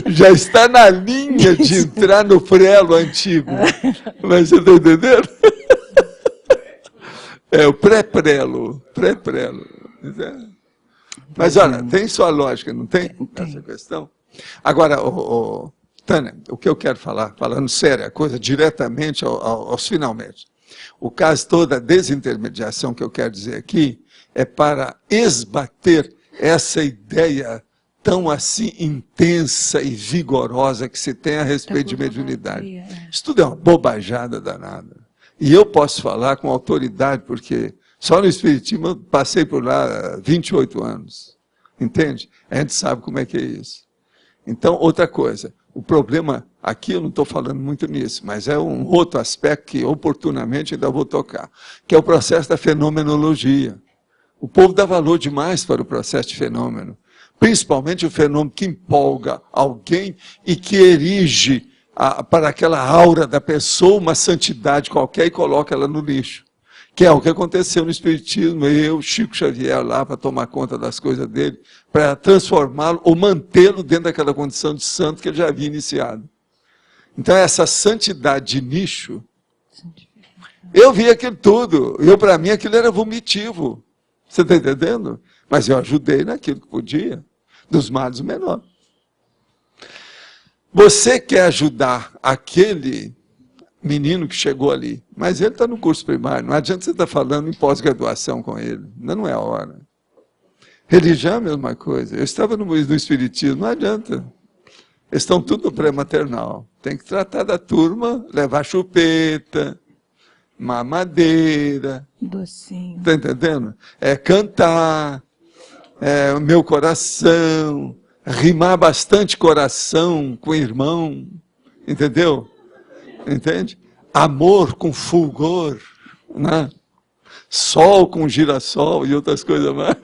já está na linha de entrar no prelo antigo. Mas você está entendendo? É o pré-prelo. Mas, olha, tem sua lógica, não tem? Essa questão? Agora, Tânia, o que eu quero falar, falando sério, a coisa diretamente aos finalmente. O caso todo da desintermediação que eu quero dizer aqui é para esbater essa ideia tão assim intensa e vigorosa que se tem a respeito de mediunidade. Isso tudo é uma bobajada danada. E eu posso falar com autoridade, porque só no Espiritismo eu passei por lá 28 anos. Entende? A gente sabe como é que é isso. Então, outra coisa, o problema, aqui eu não estou falando muito nisso, mas é um outro aspecto que oportunamente ainda vou tocar, que é o processo da fenomenologia. O povo dá valor demais para o processo de fenômeno, principalmente o fenômeno que empolga alguém e que erige para aquela aura da pessoa uma santidade qualquer e coloca ela no lixo. Que é o que aconteceu no Espiritismo, eu, Chico Xavier, lá para tomar conta das coisas dele, para transformá-lo ou mantê-lo dentro daquela condição de santo que ele já havia iniciado. Então, essa santidade de nicho, eu vi aquilo tudo, para mim aquilo era vomitivo. Você está entendendo? Mas eu ajudei naquilo que podia, dos males o menor. Você quer ajudar aquele menino que chegou ali, mas ele está no curso primário, não adianta você estar falando em pós-graduação com ele, não é a hora. Religião é a mesma coisa, eu estava no Espiritismo, não adianta. Eles estão tudo no pré-maternal, tem que tratar da turma, levar chupeta, mamadeira, docinho. Está entendendo? É cantar, o meu coração, rimar bastante coração com irmão, entendeu? Entende? Amor com fulgor, né? Sol com girassol e outras coisas mais.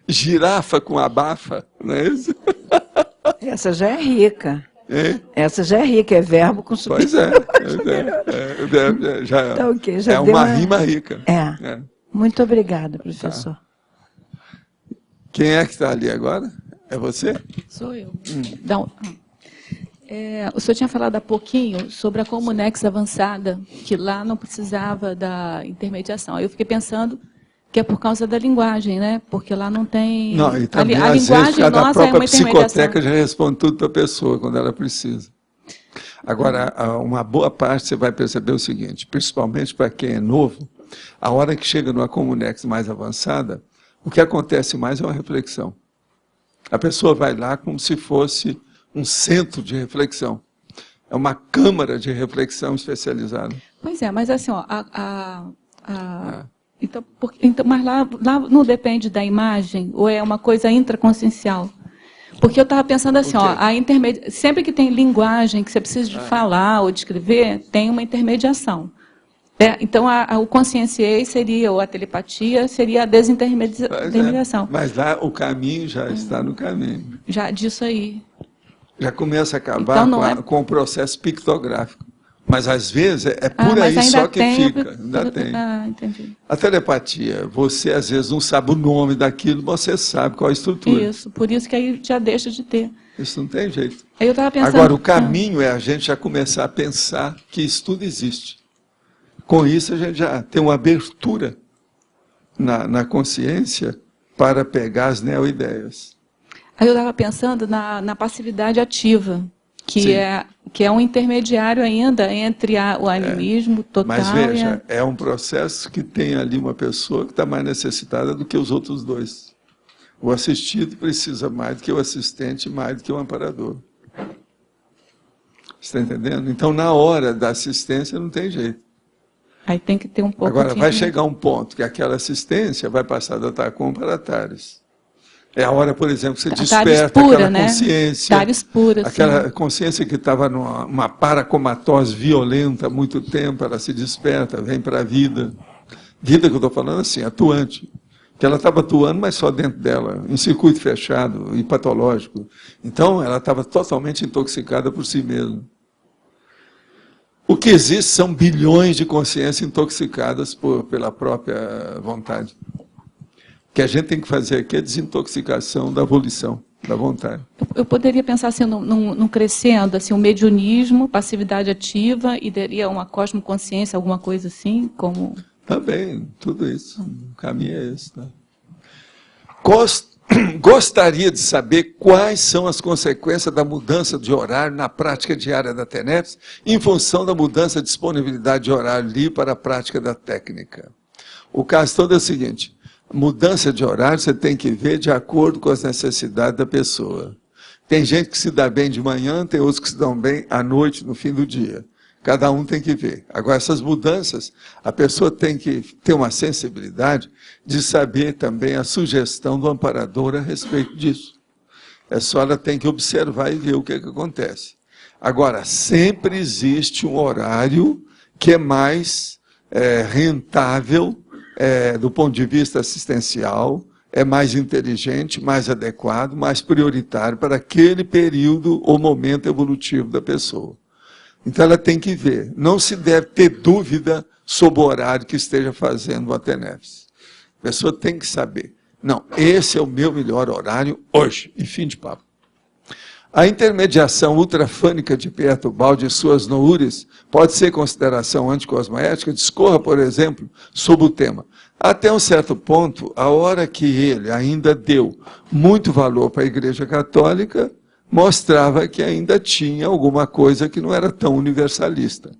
Girafa com abafa, não é isso? Essa já é rica. É? Essa já é rica, é verbo com substantivo. Pois já, tá okay, já é uma rima rica. É. Muito obrigada, professor. Tá. Quem é que está ali agora? É você? Sou eu. O senhor tinha falado há pouquinho sobre a Comunex avançada, que lá não precisava da intermediação. Eu fiquei pensando que é por causa da linguagem, né? Porque lá não tem... Não, e também, a às linguagem vezes, a própria é uma psicoteca já responde tudo para a pessoa, quando ela precisa. Agora, uma boa parte você vai perceber o seguinte, principalmente para quem é novo, a hora que chega numa Comunex mais avançada, o que acontece mais é uma reflexão. A pessoa vai lá como se fosse um centro de reflexão. É uma câmara de reflexão especializada. Pois é, mas assim, ó, então, mas lá não depende da imagem, ou é uma coisa intraconsciencial? Porque eu estava pensando assim, ó, sempre que tem linguagem, que você precisa de falar ou de escrever, tem uma intermediação. Então, o conscienciei seria, ou a telepatia, seria a desintermediação. Mas lá o caminho já está no caminho. Já disso aí. Já começa a acabar então, com o processo pictográfico. Mas, às vezes, é por aí só que fica. Ainda tem. Entendi. A telepatia, você, às vezes, não sabe o nome daquilo, você sabe qual é a estrutura. Isso, por isso que aí já deixa de ter. Isso não tem jeito. Aí eu estava pensando... Agora, o caminho é a gente já começar a pensar que isso tudo existe. Com isso, a gente já tem uma abertura na consciência para pegar as neo-ideias. Aí eu estava pensando na passividade ativa, que é um intermediário ainda entre o animismo total. Mas veja, é um processo que tem ali uma pessoa que está mais necessitada do que os outros dois. O assistido precisa mais do que o assistente, mais do que o amparador. Você está entendendo? Então, na hora da assistência, não tem jeito. Aí tem que ter um pouco... Agora, vai chegar um ponto que aquela assistência vai passar da TACOM para a TARES. É a hora, por exemplo, que você desperta pura, aquela consciência. TARES pura, aquela sim. Consciência que estava numa paracomatose violenta há muito tempo, ela se desperta, vem para a vida. Vida que eu estou falando assim, atuante. Que ela estava atuando, mas só dentro dela, em circuito fechado e patológico. Então, ela estava totalmente intoxicada por si mesma. O que existe são bilhões de consciências intoxicadas pela própria vontade. O que a gente tem que fazer aqui é a desintoxicação da volição, da vontade. Eu poderia pensar assim, num crescendo, assim, um mediunismo, passividade ativa, e teria uma cosmoconsciência, alguma coisa assim, como... Também, tudo isso. O caminho é esse. Tá? Gostaria de saber quais são as consequências da mudança de horário na prática diária da TENEPS em função da mudança de disponibilidade de horário livre para a prática da técnica. O caso todo é o seguinte, mudança de horário você tem que ver de acordo com as necessidades da pessoa. Tem gente que se dá bem de manhã, tem outros que se dão bem à noite, no fim do dia. Cada um tem que ver. Agora, essas mudanças, a pessoa tem que ter uma sensibilidade de saber também a sugestão do amparador a respeito disso. É só ela tem que observar e ver o que acontece. Agora, sempre existe um horário que é mais rentável do ponto de vista assistencial, é mais inteligente, mais adequado, mais prioritário para aquele período ou momento evolutivo da pessoa. Então, ela tem que ver. Não se deve ter dúvida sobre o horário que esteja fazendo a TENEPS. A pessoa tem que saber. Não, esse é o meu melhor horário hoje. E fim de papo. A intermediação ultrafânica de Pierre-Toubaud e suas noúrias pode ser consideração anticosmoética? Discorra, por exemplo, sobre o tema. Até um certo ponto, a hora que ele ainda deu muito valor para a Igreja Católica, mostrava que ainda tinha alguma coisa que não era tão universalista.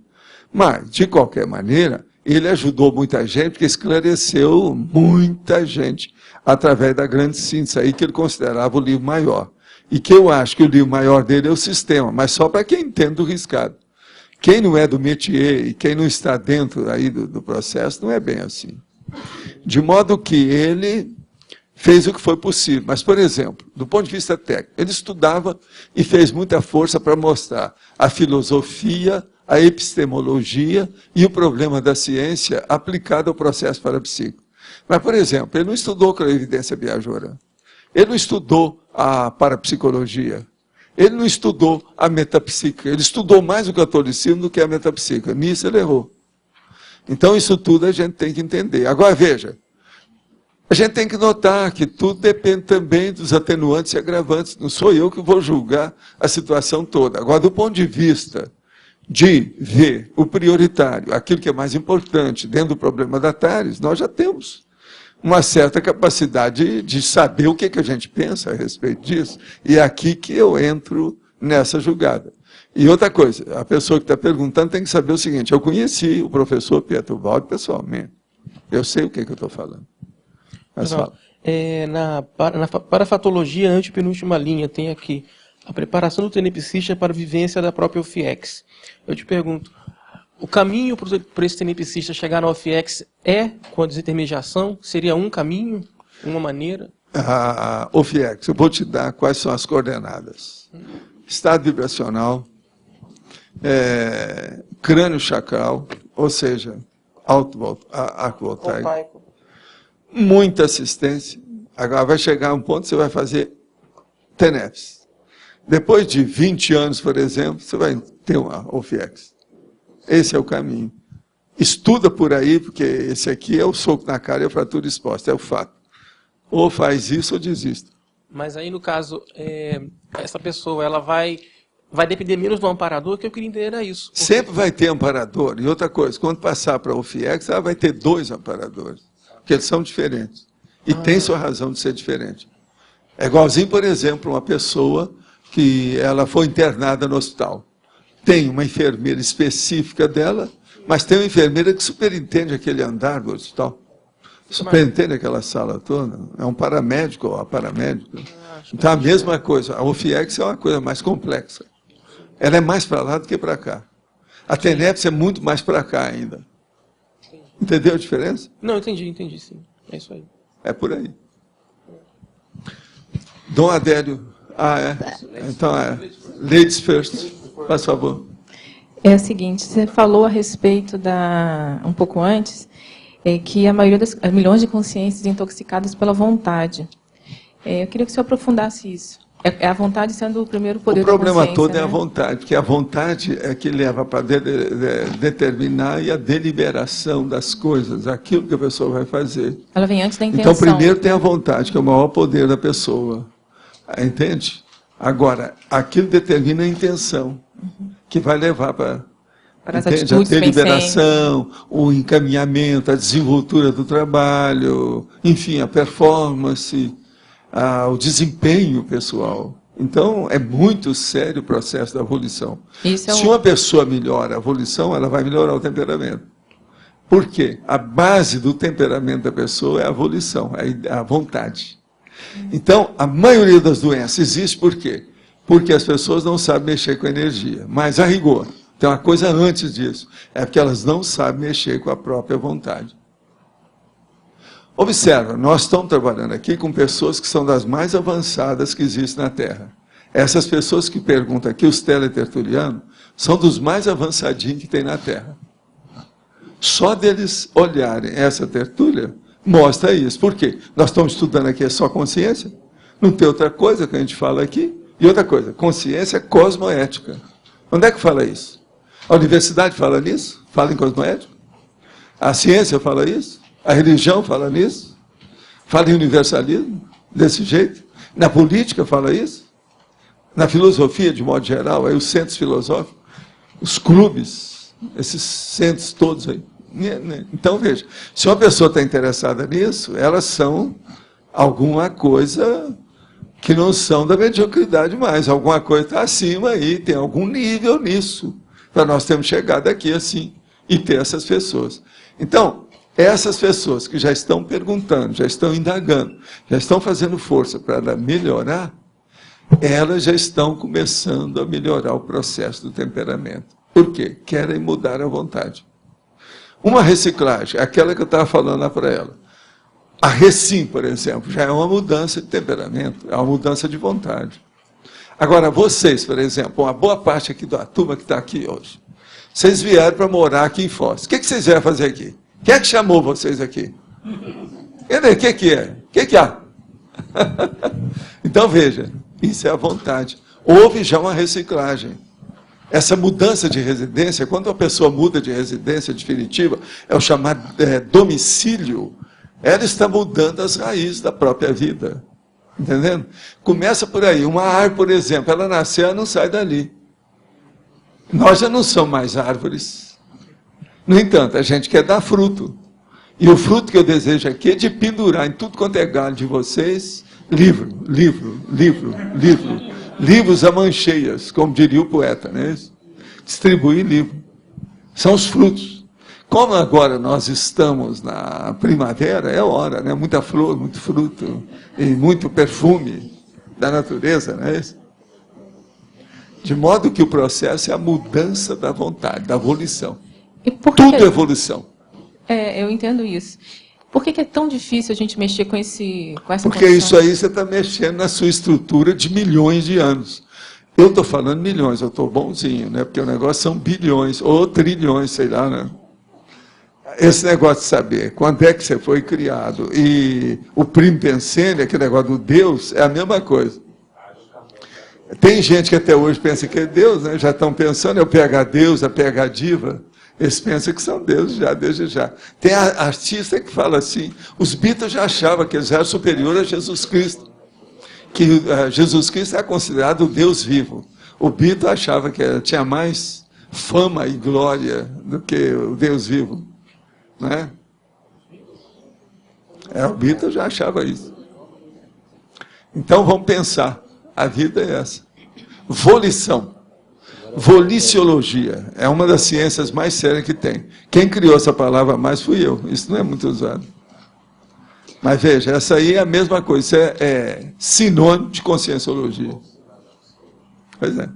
Mas, de qualquer maneira, ele ajudou muita gente, porque esclareceu muita gente, através da grande síntese aí, que ele considerava o livro maior. E que eu acho que o livro maior dele é o Sistema, mas só para quem entende do riscado. Quem não é do métier e quem não está dentro aí do processo, não é bem assim. De modo que ele fez o que foi possível. Mas, por exemplo, do ponto de vista técnico, ele estudava e fez muita força para mostrar a filosofia, a epistemologia e o problema da ciência aplicado ao processo parapsíquico. Mas, por exemplo, ele não estudou clarividência biajora. Ele não estudou a parapsicologia. Ele não estudou a metapsíquica. Ele estudou mais o catolicismo do que a metapsíquica. Nisso ele errou. Então, isso tudo a gente tem que entender. Agora, veja, a gente tem que notar que tudo depende também dos atenuantes e agravantes. Não sou eu que vou julgar a situação toda. Agora, do ponto de vista de ver o prioritário, aquilo que é mais importante dentro do problema da TARES, nós já temos uma certa capacidade de saber o que a gente pensa a respeito disso. E é aqui que eu entro nessa julgada. E outra coisa, a pessoa que está perguntando tem que saber o seguinte, eu conheci o professor Pierre-Toubaud pessoalmente. Eu sei o que eu estou falando. Mas fala. Na parafatologia, antepenúltima linha, tem aqui a preparação do tenepsista para a vivência da própria OFIEX. Eu te pergunto, o caminho para esse tenepsista chegar na OFIEX é com a desintermediação? Seria um caminho, uma maneira? A OFIEX, eu vou te dar quais são as coordenadas. Estado vibracional, crânio chakral, ou seja, arco voltaico. Muita assistência. Agora vai chegar um ponto que você vai fazer TENEPS. Depois de 20 anos, por exemplo, você vai ter uma OFIEX. Esse é o caminho. Estuda por aí, porque esse aqui é o soco na cara e a fratura exposta, é o fato. Ou faz isso ou desista. Mas aí, no caso, essa pessoa ela vai depender menos do amparador, que eu queria entender era isso. Porque... Sempre vai ter amparador. E outra coisa, quando passar para a OFIEX, ela vai ter 2 amparadores. Porque eles são diferentes. E tem sua razão de ser diferente. É igualzinho, por exemplo, uma pessoa que ela foi internada no hospital. Tem uma enfermeira específica dela, mas tem uma enfermeira que superintende aquele andar do hospital. Superintende aquela sala toda. É um paramédico ou a paramédica. Então, a mesma coisa. A OFIEX é uma coisa mais complexa. Ela é mais para lá do que para cá. A TENEPS é muito mais para cá ainda. Entendeu a diferença? Não, entendi sim. É isso aí. É por aí. Dom Adélio. Então ladies first, por favor. É o seguinte, você falou a respeito um pouco antes, que a maioria milhões de consciências intoxicadas pela vontade. Eu queria que o senhor aprofundasse isso. É a vontade sendo o primeiro poder da consciência. O problema todo é a vontade, porque a vontade é que leva para determinar e a deliberação das coisas, aquilo que a pessoa vai fazer. Ela vem antes da intenção. Então, primeiro tem a vontade, que é o maior poder da pessoa. Entende? Agora, aquilo determina a intenção, que vai levar para... para as Entende? atitudes A bem deliberação, o encaminhamento, a desenvoltura do trabalho, enfim, a performance, o desempenho pessoal. Então, é muito sério o processo da volição. Se uma pessoa melhora a volição, ela vai melhorar o temperamento. Por quê? A base do temperamento da pessoa é a volição, é a vontade. Então, a maioria das doenças existe por quê? Porque as pessoas não sabem mexer com a energia. Mas, a rigor, tem uma coisa antes disso. É porque elas não sabem mexer com a própria vontade. Observa, nós estamos trabalhando aqui com pessoas que são das mais avançadas que existem na Terra. Essas pessoas que perguntam aqui, os teletertulianos, são dos mais avançadinhos que tem na Terra. Só deles olharem essa tertúlia, mostra isso. Por quê? Nós estamos estudando aqui só consciência. Não tem outra coisa que a gente fala aqui. E outra coisa, consciência cosmoética. Onde é que fala isso? A universidade fala nisso? Fala em cosmoética? A ciência fala isso? A religião fala nisso? Fala em universalismo? Desse jeito? Na política fala isso? Na filosofia, de modo geral, aí os centros filosóficos, os clubes, esses centros todos aí. Então, veja, se uma pessoa está interessada nisso, elas são alguma coisa que não são da mediocridade mais. Alguma coisa está acima aí, tem algum nível nisso. Para nós termos chegado aqui assim, e ter essas pessoas. Então, essas pessoas que já estão perguntando, já estão indagando, já estão fazendo força para melhorar, elas já estão começando a melhorar o processo do temperamento. Por quê? Querem mudar a vontade. Uma reciclagem, aquela que eu estava falando lá para ela. A recim, por exemplo, já é uma mudança de temperamento, é uma mudança de vontade. Agora, vocês, por exemplo, uma boa parte aqui da turma que está aqui hoje, vocês vieram para morar aqui em Foz. O que vocês vieram fazer aqui? Quem é que chamou vocês aqui? O que é? O que há? Então, veja, isso é a vontade. Houve já uma reciclagem. Essa mudança de residência, quando a pessoa muda de residência definitiva, é o chamado domicílio, ela está mudando as raízes da própria vida. Entendendo? Começa por aí. Uma árvore, por exemplo, ela nasceu, ela não sai dali. Nós já não somos mais árvores. No entanto, a gente quer dar fruto. E o fruto que eu desejo aqui é de pendurar em tudo quanto é galho de vocês, livro, livro, livro, livro. Livros a mancheias, como diria o poeta, não é isso? Distribuir livro. São os frutos. Como agora nós estamos na primavera, é hora, né? Muita flor, muito fruto, e muito perfume da natureza, não é isso? De modo que o processo é a mudança da vontade, da volição. Tudo é evolução. Eu entendo isso. Por que é tão difícil a gente mexer com essa Porque condição? Isso aí você está mexendo na sua estrutura de milhões de anos. Eu estou falando milhões, eu estou bonzinho, né? Porque o negócio são bilhões, ou trilhões, sei lá, né? Esse negócio de saber quando é que você foi criado e o primo pensene, aquele negócio do Deus, é a mesma coisa. Tem gente que até hoje pensa que é Deus, né? Já estão pensando, é o PH Deus, a PH Diva. Eles pensam que são deuses já, desde já. Tem artista que fala assim, os Beatles já achavam que eles eram superiores a Jesus Cristo. Que Jesus Cristo é considerado o Deus vivo. O Beatle achava que tinha mais fama e glória do que o Deus vivo. Né? O Beatle já achava isso. Então vamos pensar, a vida é essa. Volição. Voliciologia é uma das ciências mais sérias que tem. Quem criou essa palavra mais fui eu. Isso não é muito usado. Mas veja, essa aí é a mesma coisa. Isso é sinônimo de conscienciologia. Pois é.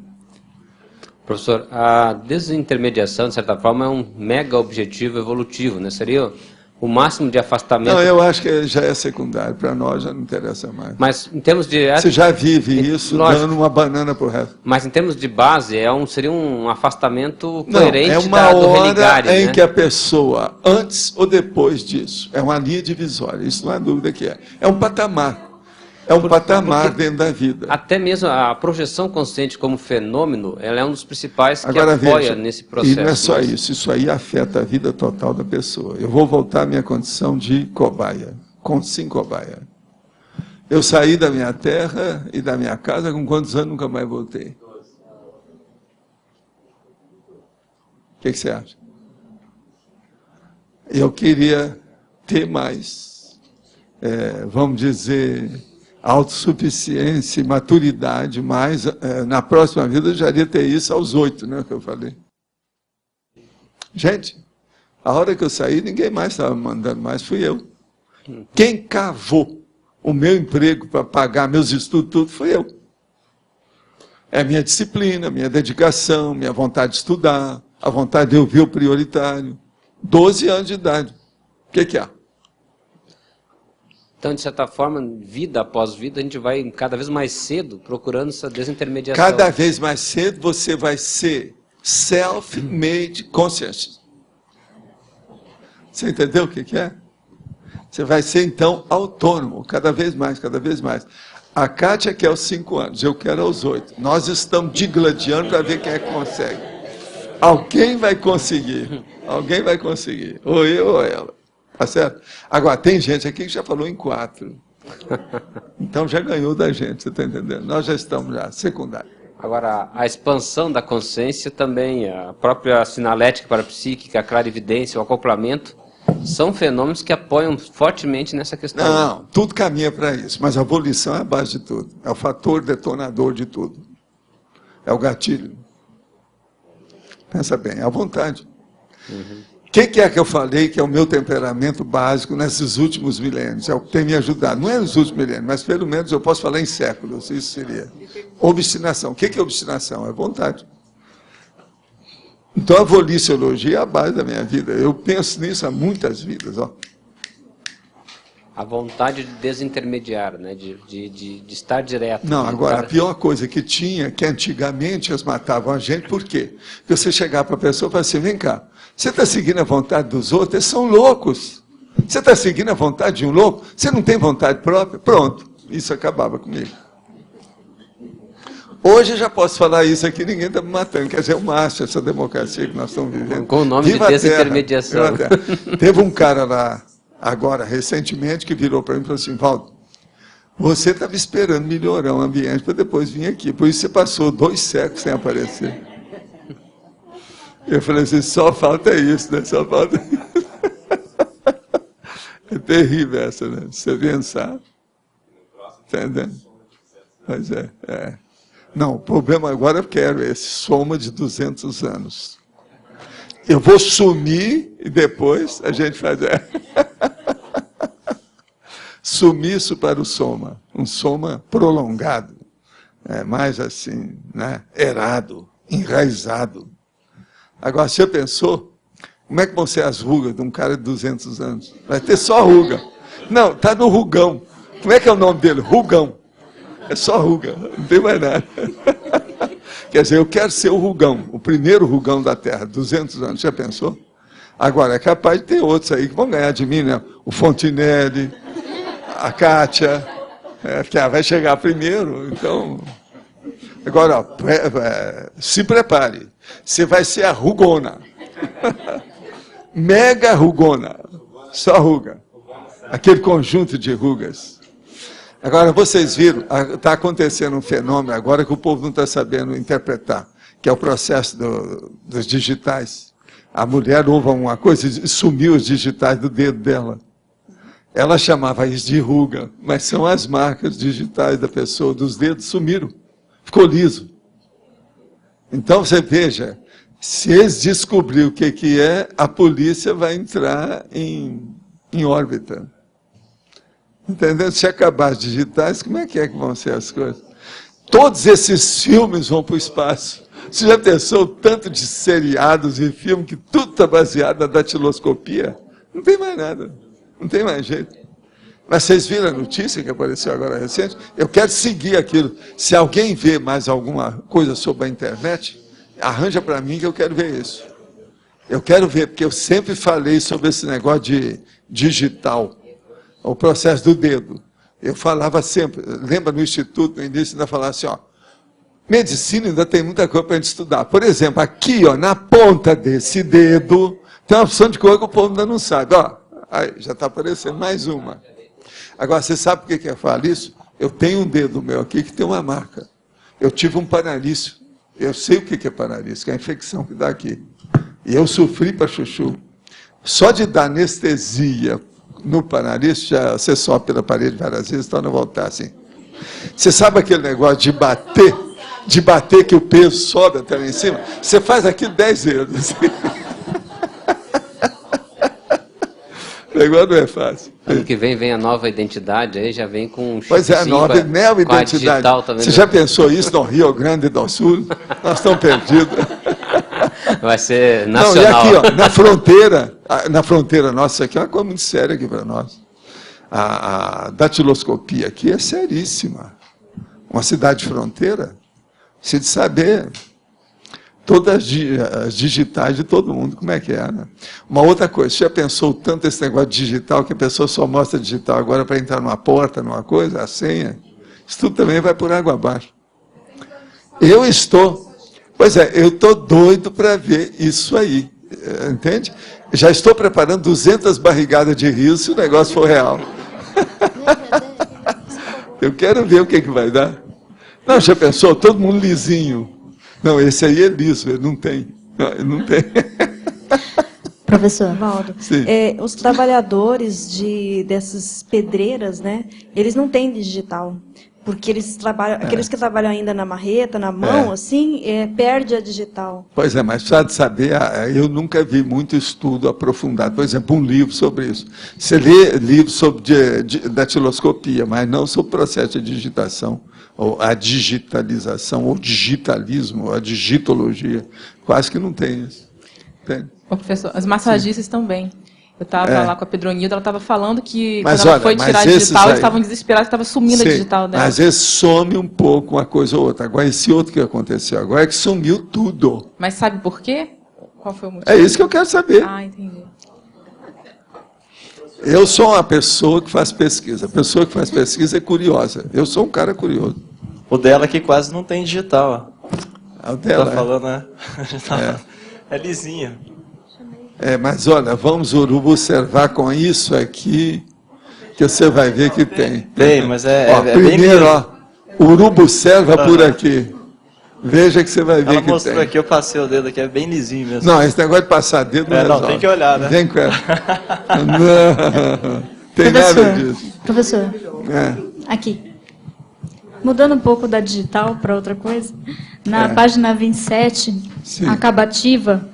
Professor, a desintermediação, de certa forma, é um mega objetivo evolutivo, né? Seria o máximo de afastamento... Não, eu acho que já é secundário. Para nós já não interessa mais. Mas em termos de... Você já vive isso, dando uma banana para o resto. Mas em termos de base, seria um afastamento não, coerente é uma do hora religare, em né? que a pessoa, antes ou depois disso, é uma linha divisória, isso não há dúvida que é. É um patamar. É um patamar dentro da vida. Até mesmo a projeção consciente como fenômeno, ela é um dos principais que Agora, apoia veja, nesse processo. E não é só isso aí afeta a vida total da pessoa. Eu vou voltar à minha condição de cobaia, sim cobaia. Eu saí da minha terra e da minha casa com quantos anos nunca mais voltei? que você acha? Eu queria ter mais, vamos dizer, autossuficiência e maturidade, mas na próxima vida eu já iria ter isso aos 8, né, que eu falei. Gente, a hora que eu saí, ninguém mais estava mandando mais, fui eu. Quem cavou o meu emprego para pagar meus estudos, tudo, fui eu. É a minha disciplina, minha dedicação, minha vontade de estudar, a vontade de eu ver o prioritário. 12 anos de idade. O que há? Então, de certa forma, vida após vida, a gente vai cada vez mais cedo procurando essa desintermediação. Cada vez mais cedo você vai ser self-made conscious. Você entendeu o que é? Você vai ser, então, autônomo, cada vez mais, cada vez mais. A Kátia quer aos 5 anos, eu quero aos 8. Nós estamos digladiando para ver quem é que consegue. Alguém vai conseguir. Alguém vai conseguir. Ou eu ou ela. Tá certo? Agora, tem gente aqui que já falou em 4. Então já ganhou da gente, você está entendendo? Nós já estamos já, secundário. Agora, a expansão da consciência também, a própria sinalética parapsíquica, a clarividência, o acoplamento, são fenômenos que apoiam fortemente nessa questão. Não, tudo caminha para isso, mas a abolição é a base de tudo. É o fator detonador de tudo. É o gatilho. Pensa bem, é a vontade. O que é que eu falei que é o meu temperamento básico nesses últimos milênios? É o que tem me ajudado. Não é nos últimos milênios, mas pelo menos eu posso falar em séculos. Isso seria obstinação. O que é obstinação? É vontade. Então a voliciologia é a base da minha vida. Eu penso nisso há muitas vidas. Ó. A vontade de desintermediar, né? de estar direto. Não, agora, a pior coisa que tinha, que antigamente eles matavam a gente, por quê? Porque você chegar para a pessoa e falar assim, vem cá, você está seguindo a vontade dos outros? Eles são loucos. Você está seguindo a vontade de um louco? Você não tem vontade própria? Pronto, isso acabava comigo. Hoje eu já posso falar isso aqui, ninguém está me matando. Quer dizer, eu macho essa democracia que nós estamos vivendo. Com o nome Viva de desintermediação. Teve um cara lá, agora, recentemente, que virou para mim e falou assim, Valdo, você estava esperando melhorar o ambiente para depois vir aqui, por isso você passou 2 séculos sem aparecer. Eu falei assim, só falta isso, né? Só falta isso. É terrível essa, né? Você pensar. Entendeu? Mas é. Não, o problema agora eu quero esse, soma de 200 anos. Eu vou sumir e depois a gente faz... Sumiço para o soma, um soma prolongado, mais assim, né? Erado, enraizado. Agora, você pensou, como é que vão ser as rugas de um cara de 200 anos? Vai ter só ruga. Não, está no rugão. Como é que é o nome dele? Rugão. É só ruga, não tem mais nada. Quer dizer, eu quero ser o rugão, o primeiro rugão da Terra, 200 anos, já pensou? Agora, é capaz de ter outros aí que vão ganhar de mim, né? O Fontinelli, a Kátia, que vai chegar primeiro, então... Agora, ó, se prepare, você vai ser a rugona. Mega rugona, só ruga. Aquele conjunto de rugas. Agora, vocês viram, está acontecendo um fenômeno agora que o povo não está sabendo interpretar, que é o processo dos digitais. A mulher ouve uma coisa e sumiu os digitais do dedo dela. Ela chamava isso de ruga, mas são as marcas digitais da pessoa, dos dedos, sumiram. Ficou liso. Então, você veja, se eles descobrirem o que é, a polícia vai entrar em órbita. Entendeu? Se acabar as digitais, como é que vão ser as coisas? Todos esses filmes vão para o espaço. Você já pensou tanto de seriados e filmes que tudo está baseado na datiloscopia? Não tem mais nada. Não tem mais jeito. Mas vocês viram a notícia que apareceu agora recente? Eu quero seguir aquilo. Se alguém vê mais alguma coisa sobre a internet, arranja para mim que eu quero ver isso. Eu quero ver, porque eu sempre falei sobre esse negócio de digital. O processo do dedo. Eu falava sempre, lembra no Instituto, no início, ainda falava assim, ó, medicina ainda tem muita coisa para a gente estudar. Por exemplo, aqui, ó, na ponta desse dedo, tem uma opção de cor que o povo ainda não sabe. Ó, aí, já está aparecendo mais uma. Agora, você sabe por que eu falo isso? Eu tenho um dedo meu aqui que tem uma marca. Eu tive um paralício. Eu sei o que é paralício, que é a infecção que dá aqui. E eu sofri para chuchu. Só de dar anestesia no nariz, já você sobe pela parede várias vezes, torna a voltar assim. Você sabe aquele negócio de bater que o peso sobe até lá em cima? Você faz aquilo 10 vezes. Assim. O negócio não é fácil. Ano que vem a nova identidade, aí já vem com um chip. Pois é, a nova identidade. Você já pensou isso no Rio Grande do Sul? Nós estamos perdidos. Vai ser nacional. Não, e aqui, ó, na fronteira nossa, isso aqui é uma coisa muito séria aqui para nós. A datiloscopia aqui é seríssima. Uma cidade fronteira, se de saber todas as digitais de todo mundo, como é que é, né? Uma outra coisa, você já pensou tanto esse negócio digital, que a pessoa só mostra digital agora para entrar numa porta, numa coisa, a senha? Isso tudo também vai por água abaixo. Eu estou doido para ver isso aí, entende? Já estou preparando 200 barrigadas de rio se o negócio for real. Eu quero ver o que vai dar. Não, já pensou? Todo mundo lisinho. Não, esse aí é liso, ele não tem. Não, ele não tem. Professor Valdo, os trabalhadores dessas pedreiras, né, eles não têm digital. Porque eles trabalham, aqueles que trabalham ainda na marreta, na mão, assim, perde a digital. Pois é, mas precisa de saber, eu nunca vi muito estudo aprofundado. Por exemplo, um livro sobre isso. Você lê livros sobre datiloscopia, mas não sobre o processo de digitação, ou a digitalização, ou digitalismo, ou a digitologia. Quase que não tem isso. Tem. Ô, professor, as massagistas também. Eu estava lá com a Pedronilda, ela estava falando que mas, quando ela foi tirar a digital, eles estavam desesperados, estava sumindo a digital dela. Às vezes some um pouco uma coisa ou outra. Agora, esse outro que aconteceu agora é que sumiu tudo. Mas sabe por quê? Qual foi o motivo? É isso que eu quero saber. Ah, entendi. Eu sou uma pessoa que faz pesquisa. A pessoa que faz pesquisa é curiosa. Eu sou um cara curioso. O dela aqui quase não tem digital. O dela, tá falando, né? É lisinha. Mas olha, vamos observar com isso aqui, que você vai ver que tem. Tem, mas primeiro, o urubu serva por aqui. Veja que você vai ver ela que tem. mostrou aqui, eu passei o dedo aqui, é bem lisinho mesmo. Não, esse negócio de passar dedo não resolve. Não, tem que olhar, né? Vem com ela. Não, tem nada disso. Professor, aqui. Mudando um pouco da digital para outra coisa, na página 27, acabativa,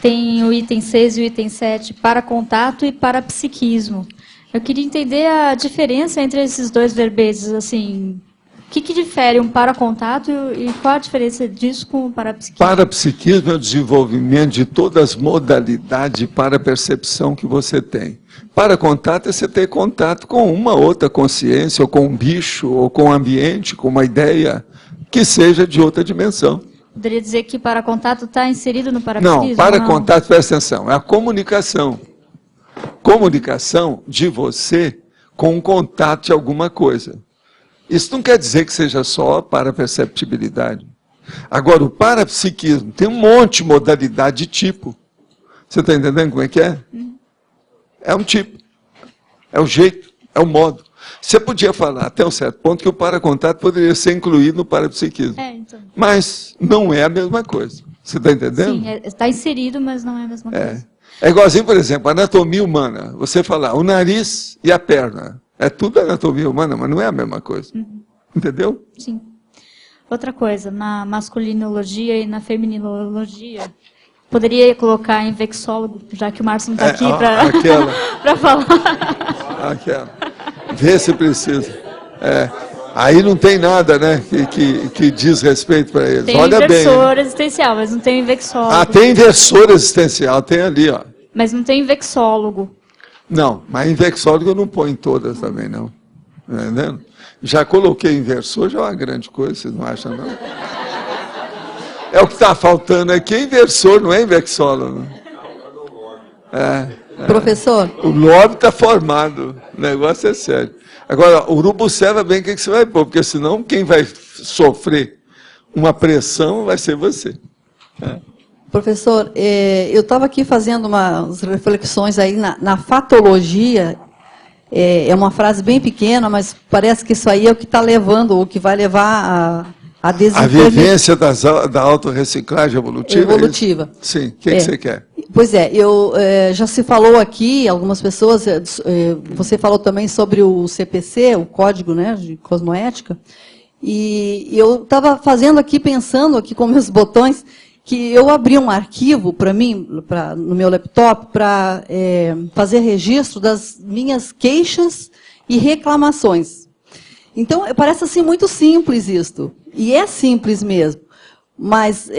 tem o item 6 e o item 7, para contato e para psiquismo. Eu queria entender a diferença entre esses dois verbetes, assim, o que difere um para contato e qual a diferença disso com o para psiquismo? Para psiquismo é o desenvolvimento de todas as modalidades para percepção que você tem. Para contato é você ter contato com uma outra consciência, ou com um bicho, ou com um ambiente, com uma ideia que seja de outra dimensão. Poderia dizer que para contato está inserido no parapsiquismo? Não, para contato, presta atenção, é a comunicação. Comunicação de você com um contato de alguma coisa. Isso não quer dizer que seja só para perceptibilidade. Agora, o parapsiquismo tem um monte de modalidade de tipo. Você está entendendo como é que é? É um tipo, é o jeito, é o modo. Você podia falar até um certo ponto que o paracontato poderia ser incluído no parapsiquismo. Então. Mas não é a mesma coisa. Você está entendendo? Sim, está inserido, mas não é a mesma coisa. É igualzinho, por exemplo, a anatomia humana. Você falar o nariz e a perna. É tudo anatomia humana, mas não é a mesma coisa. Entendeu? Sim. Outra coisa, na masculinologia e na feminologia, poderia colocar em vexólogo, já que o Márcio não está aqui para falar. Aquela. Vê se precisa. Aí não tem nada, né, que diz respeito para eles. Tem Olha bem. Tem inversor existencial, mas não tem invexólogo. Tem inversor existencial, tem ali, ó. Mas não tem invexólogo. Não, mas invexólogo eu não ponho em todas também, não. Tá entendendo? Já coloquei inversor, já é uma grande coisa, vocês não acham, não? É o que está faltando aqui, é inversor, não é invexólogo. Professor? O lobby está formado, o negócio é sério. Agora, o urubu observa bem o que você vai pôr, porque senão quem vai sofrer uma pressão vai ser você. Professor, eu estava aqui fazendo umas reflexões aí na fatologia. É uma frase bem pequena, mas parece que isso aí é o que está levando, o que vai levar A vivência da autorreciclagem evolutiva? Evolutiva. É sim. O que você quer? Pois é, já se falou aqui, algumas pessoas, você falou também sobre o CPC, o Código, né, de Cosmoética, e eu estava fazendo aqui, pensando aqui com meus botões, que eu abri um arquivo para mim, no meu laptop, para fazer registro das minhas queixas e reclamações. Então, parece assim muito simples isto, e é simples mesmo, mas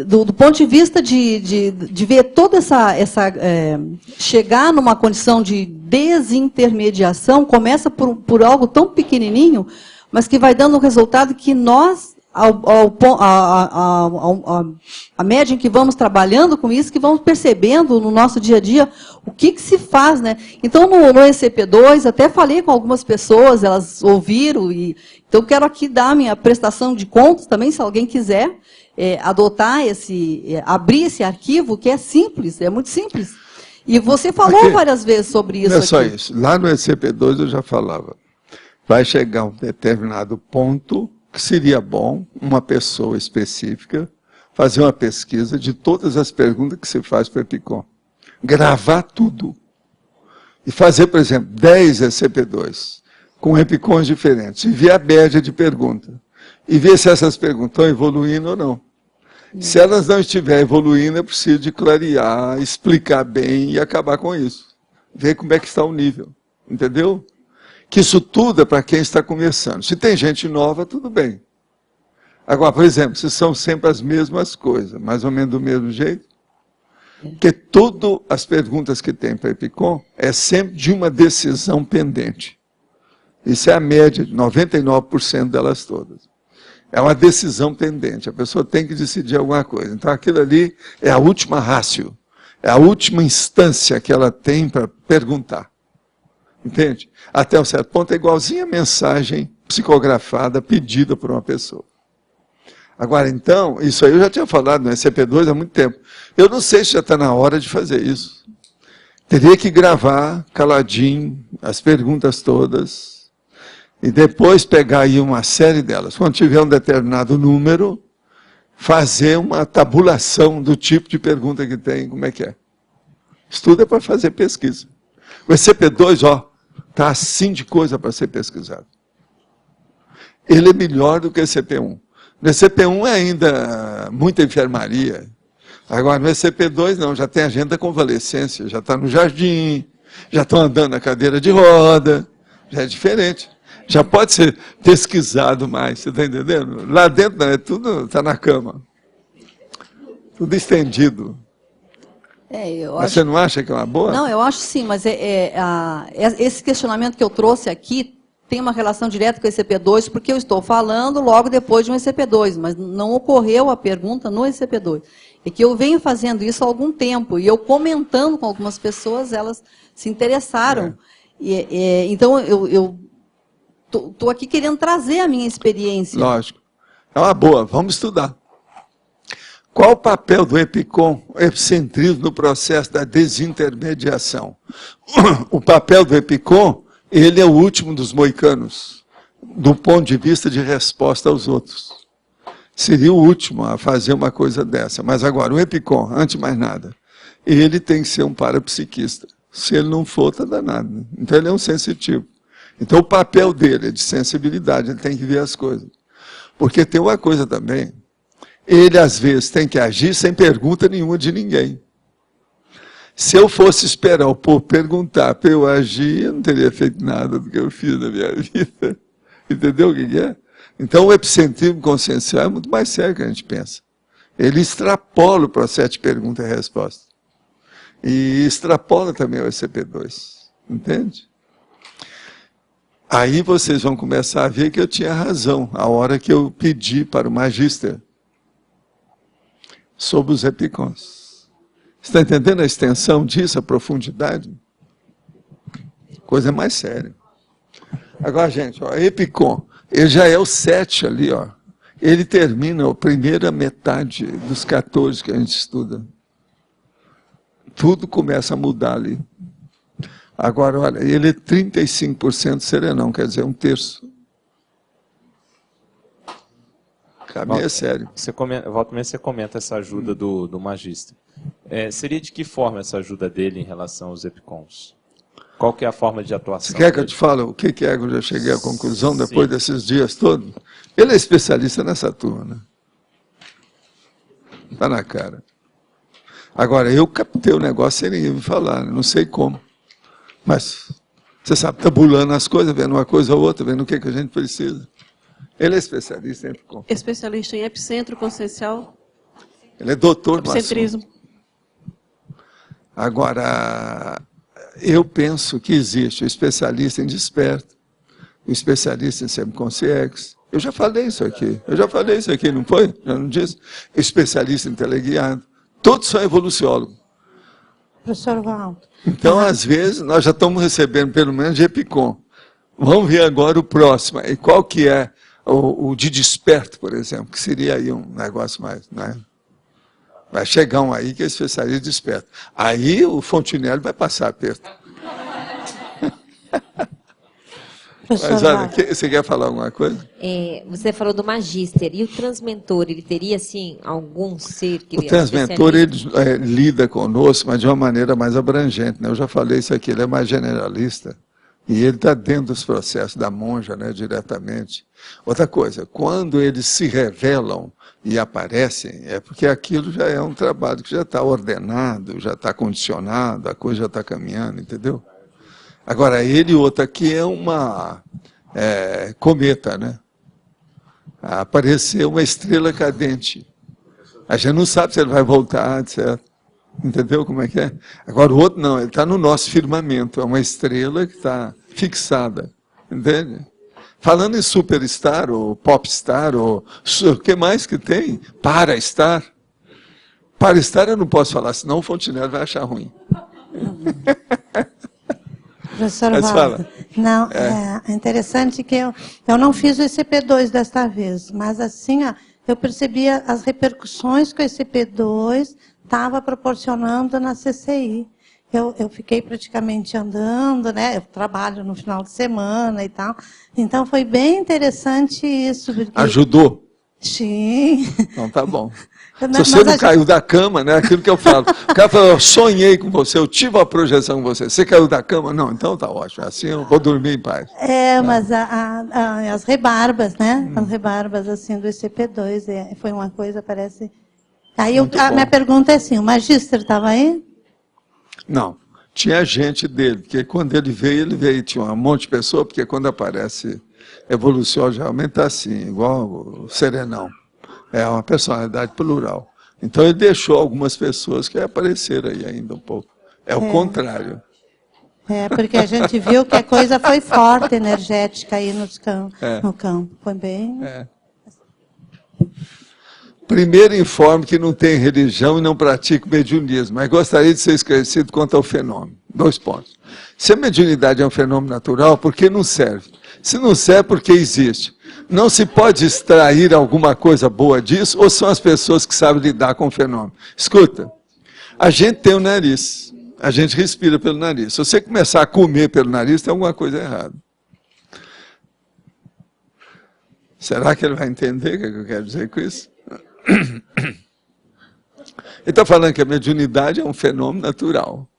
do ponto de vista de ver toda essa chegar numa condição de desintermediação, começa por algo tão pequenininho, mas que vai dando um resultado que nós, à medida em que vamos trabalhando com isso, que vamos percebendo no nosso dia a dia o que se faz, né? Então, no ECP2, até falei com algumas pessoas, elas ouviram, então quero aqui dar a minha prestação de contas também, se alguém quiser adotar abrir esse arquivo, que é simples, é muito simples. E você falou várias vezes sobre isso. Não é só isso. Lá no ECP2 eu já falava. Vai chegar um determinado ponto que seria bom uma pessoa específica fazer uma pesquisa de todas as perguntas que se faz para o EPICOM. Gravar tudo. E fazer, por exemplo, 10 ECP2 com EPICONs diferentes. E ver a média de perguntas. E ver se essas perguntas estão evoluindo ou não. Se elas não estiverem evoluindo, é preciso de clarear, explicar bem e acabar com isso. Ver como é que está o nível. Entendeu? Que isso tudo é para quem está começando. Se tem gente nova, tudo bem. Agora, por exemplo, se são sempre as mesmas coisas, mais ou menos do mesmo jeito, porque todas as perguntas que tem para a EPICOM é sempre de uma decisão pendente. Isso é a média de 99% delas todas. É uma decisão pendente. A pessoa tem que decidir alguma coisa. Então, aquilo ali é a última rácio. É a última instância que ela tem para perguntar. Entende? Até um certo ponto é igualzinho a mensagem psicografada pedida por uma pessoa. Agora, então, isso aí eu já tinha falado no ECP2 há muito tempo. Eu não sei se já está na hora de fazer isso. Teria que gravar caladinho as perguntas todas e depois pegar aí uma série delas. Quando tiver um determinado número, fazer uma tabulação do tipo de pergunta que tem, como é que é. Estudo é para fazer pesquisa. O ECP2, está assim de coisa para ser pesquisado. Ele é melhor do que o ECP1. No ECP1 é ainda muita enfermaria. Agora, no ECP2, não, já tem agenda da convalescência, já está no jardim, já estão andando na cadeira de roda, já é diferente. Já pode ser pesquisado mais, você está entendendo? Lá dentro, não, tudo está na cama. Tudo estendido. Mas você não acha que é uma boa? Não, eu acho sim, mas esse questionamento que eu trouxe aqui tem uma relação direta com o ECP2, porque eu estou falando logo depois de um ECP2, mas não ocorreu a pergunta no ECP2. É que eu venho fazendo isso há algum tempo, e eu comentando com algumas pessoas, elas se interessaram. Então, eu estou aqui querendo trazer a minha experiência. Lógico. É uma boa, vamos estudar. Qual o papel do EPICOM, o epicentrismo, no processo da desintermediação? O papel do EPICOM, ele é o último dos moicanos, do ponto de vista de resposta aos outros. Seria o último a fazer uma coisa dessa. Mas agora, o EPICOM, antes de mais nada, ele tem que ser um parapsiquista. Se ele não for, está danado. Então, ele é um sensitivo. Então, o papel dele é de sensibilidade, ele tem que ver as coisas. Porque tem uma coisa também, ele, às vezes, tem que agir sem pergunta nenhuma de ninguém. Se eu fosse esperar o povo perguntar para eu agir, eu não teria feito nada do que eu fiz na minha vida. Entendeu o que é? Então, o epicentrismo consciencial é muito mais sério do que a gente pensa. Ele extrapola o processo de pergunta e resposta. E extrapola também o ECP2. Entende? Aí vocês vão começar a ver que eu tinha razão, a hora que eu pedi para o Magister sobre os EPICONs. Está entendendo a extensão disso, a profundidade? Coisa mais séria. Agora, gente, EPICON, ele já é o 7 ali, ele termina a primeira metade dos 14 que a gente estuda. Tudo começa a mudar ali. Agora, olha, ele é 35% serenão, quer dizer, 1/3. caminho é sério. Volta e meia você comenta essa ajuda do magíster. Seria de que forma essa ajuda dele em relação aos EPICONs? Qual que é a forma de atuação? Você quer que eu te fale o que é que eu já cheguei à conclusão depois desses dias todos? Ele é especialista nessa turma, né? Está na cara. Agora, eu captei o negócio sem ninguém me falar, não sei como. Mas você sabe, tabulando as coisas, vendo uma coisa ou outra, vendo o que a gente precisa. Ele é especialista em EPICON. Especialista em epicentro consciencial. Ele é doutor do epicentrismo. assunto. Agora, eu penso que existe o especialista em desperto, o especialista em semiconsciex. Eu já falei isso aqui, não foi? Já não disse? O especialista em teleguiado. Todos são evoluciólogos. Professor Valdo. Então, às vezes, nós já estamos recebendo, pelo menos, de EPICON. Vamos ver agora o próximo. E qual que é o de desperto, por exemplo, que seria aí um negócio mais... Né? Vai chegar um aí que é especialista de desperto. Aí o Fontinelli vai passar aperto. Mas olha, você quer falar alguma coisa? Você falou do magíster. E o transmentor, ele teria, assim, algum ser que... O transmentor, ele lida conosco, mas de uma maneira mais abrangente, né? Eu já falei isso aqui, ele é mais generalista. E ele está dentro dos processos da monja, né, diretamente. Outra coisa, quando eles se revelam e aparecem, é porque aquilo já é um trabalho que já está ordenado, já está condicionado, a coisa já está caminhando, entendeu? Agora, ele e outro aqui é uma cometa, né? Apareceu uma estrela cadente. A gente não sabe se ele vai voltar, etc. Entendeu como é que é? Agora, o outro não, ele está no nosso firmamento, é uma estrela que está fixada, entende? Falando em superstar, ou popstar, ou o que mais que tem? Parastar. Parastar eu não posso falar, senão o Fontinelli vai achar ruim. Professor Valdo, não, é interessante que eu não fiz o ECP2 desta vez, mas assim, ó, eu percebia as repercussões que o ECP2 estava proporcionando na CCI. Eu fiquei praticamente andando, né? Eu trabalho no final de semana e tal. Então foi bem interessante isso. Porque... Ajudou? Sim. Então tá bom. Se você não caiu da cama, né? Aquilo que eu falo. O cara falou, eu sonhei com você, eu tive uma projeção com você. Você caiu da cama? Não, então tá ótimo. Assim eu vou dormir em paz. Mas as rebarbas, né? As rebarbas assim do ECP2, foi uma coisa, parece... Aí a minha pergunta é assim, o magíster estava aí? Não, tinha gente dele, porque quando ele veio, tinha um monte de pessoa, porque quando aparece evolução, geralmente está assim, igual o Serenão. É uma personalidade plural. Então ele deixou algumas pessoas que apareceram aí ainda um pouco. É o contrário. Porque a gente viu que a coisa foi forte, energética aí no campo. Foi bem... Primeiro informe que não tem religião e não pratica mediunismo, mas gostaria de ser esclarecido quanto ao fenômeno. 2 pontos. Se a mediunidade é um fenômeno natural, por que não serve? Se não serve, por que existe? Não se pode extrair alguma coisa boa disso, ou são as pessoas que sabem lidar com o fenômeno? Escuta, a gente tem o nariz, a gente respira pelo nariz. Se você começar a comer pelo nariz, tem alguma coisa errada. Será que ele vai entender o que eu quero dizer com isso? Ele está falando que a mediunidade é um fenômeno natural.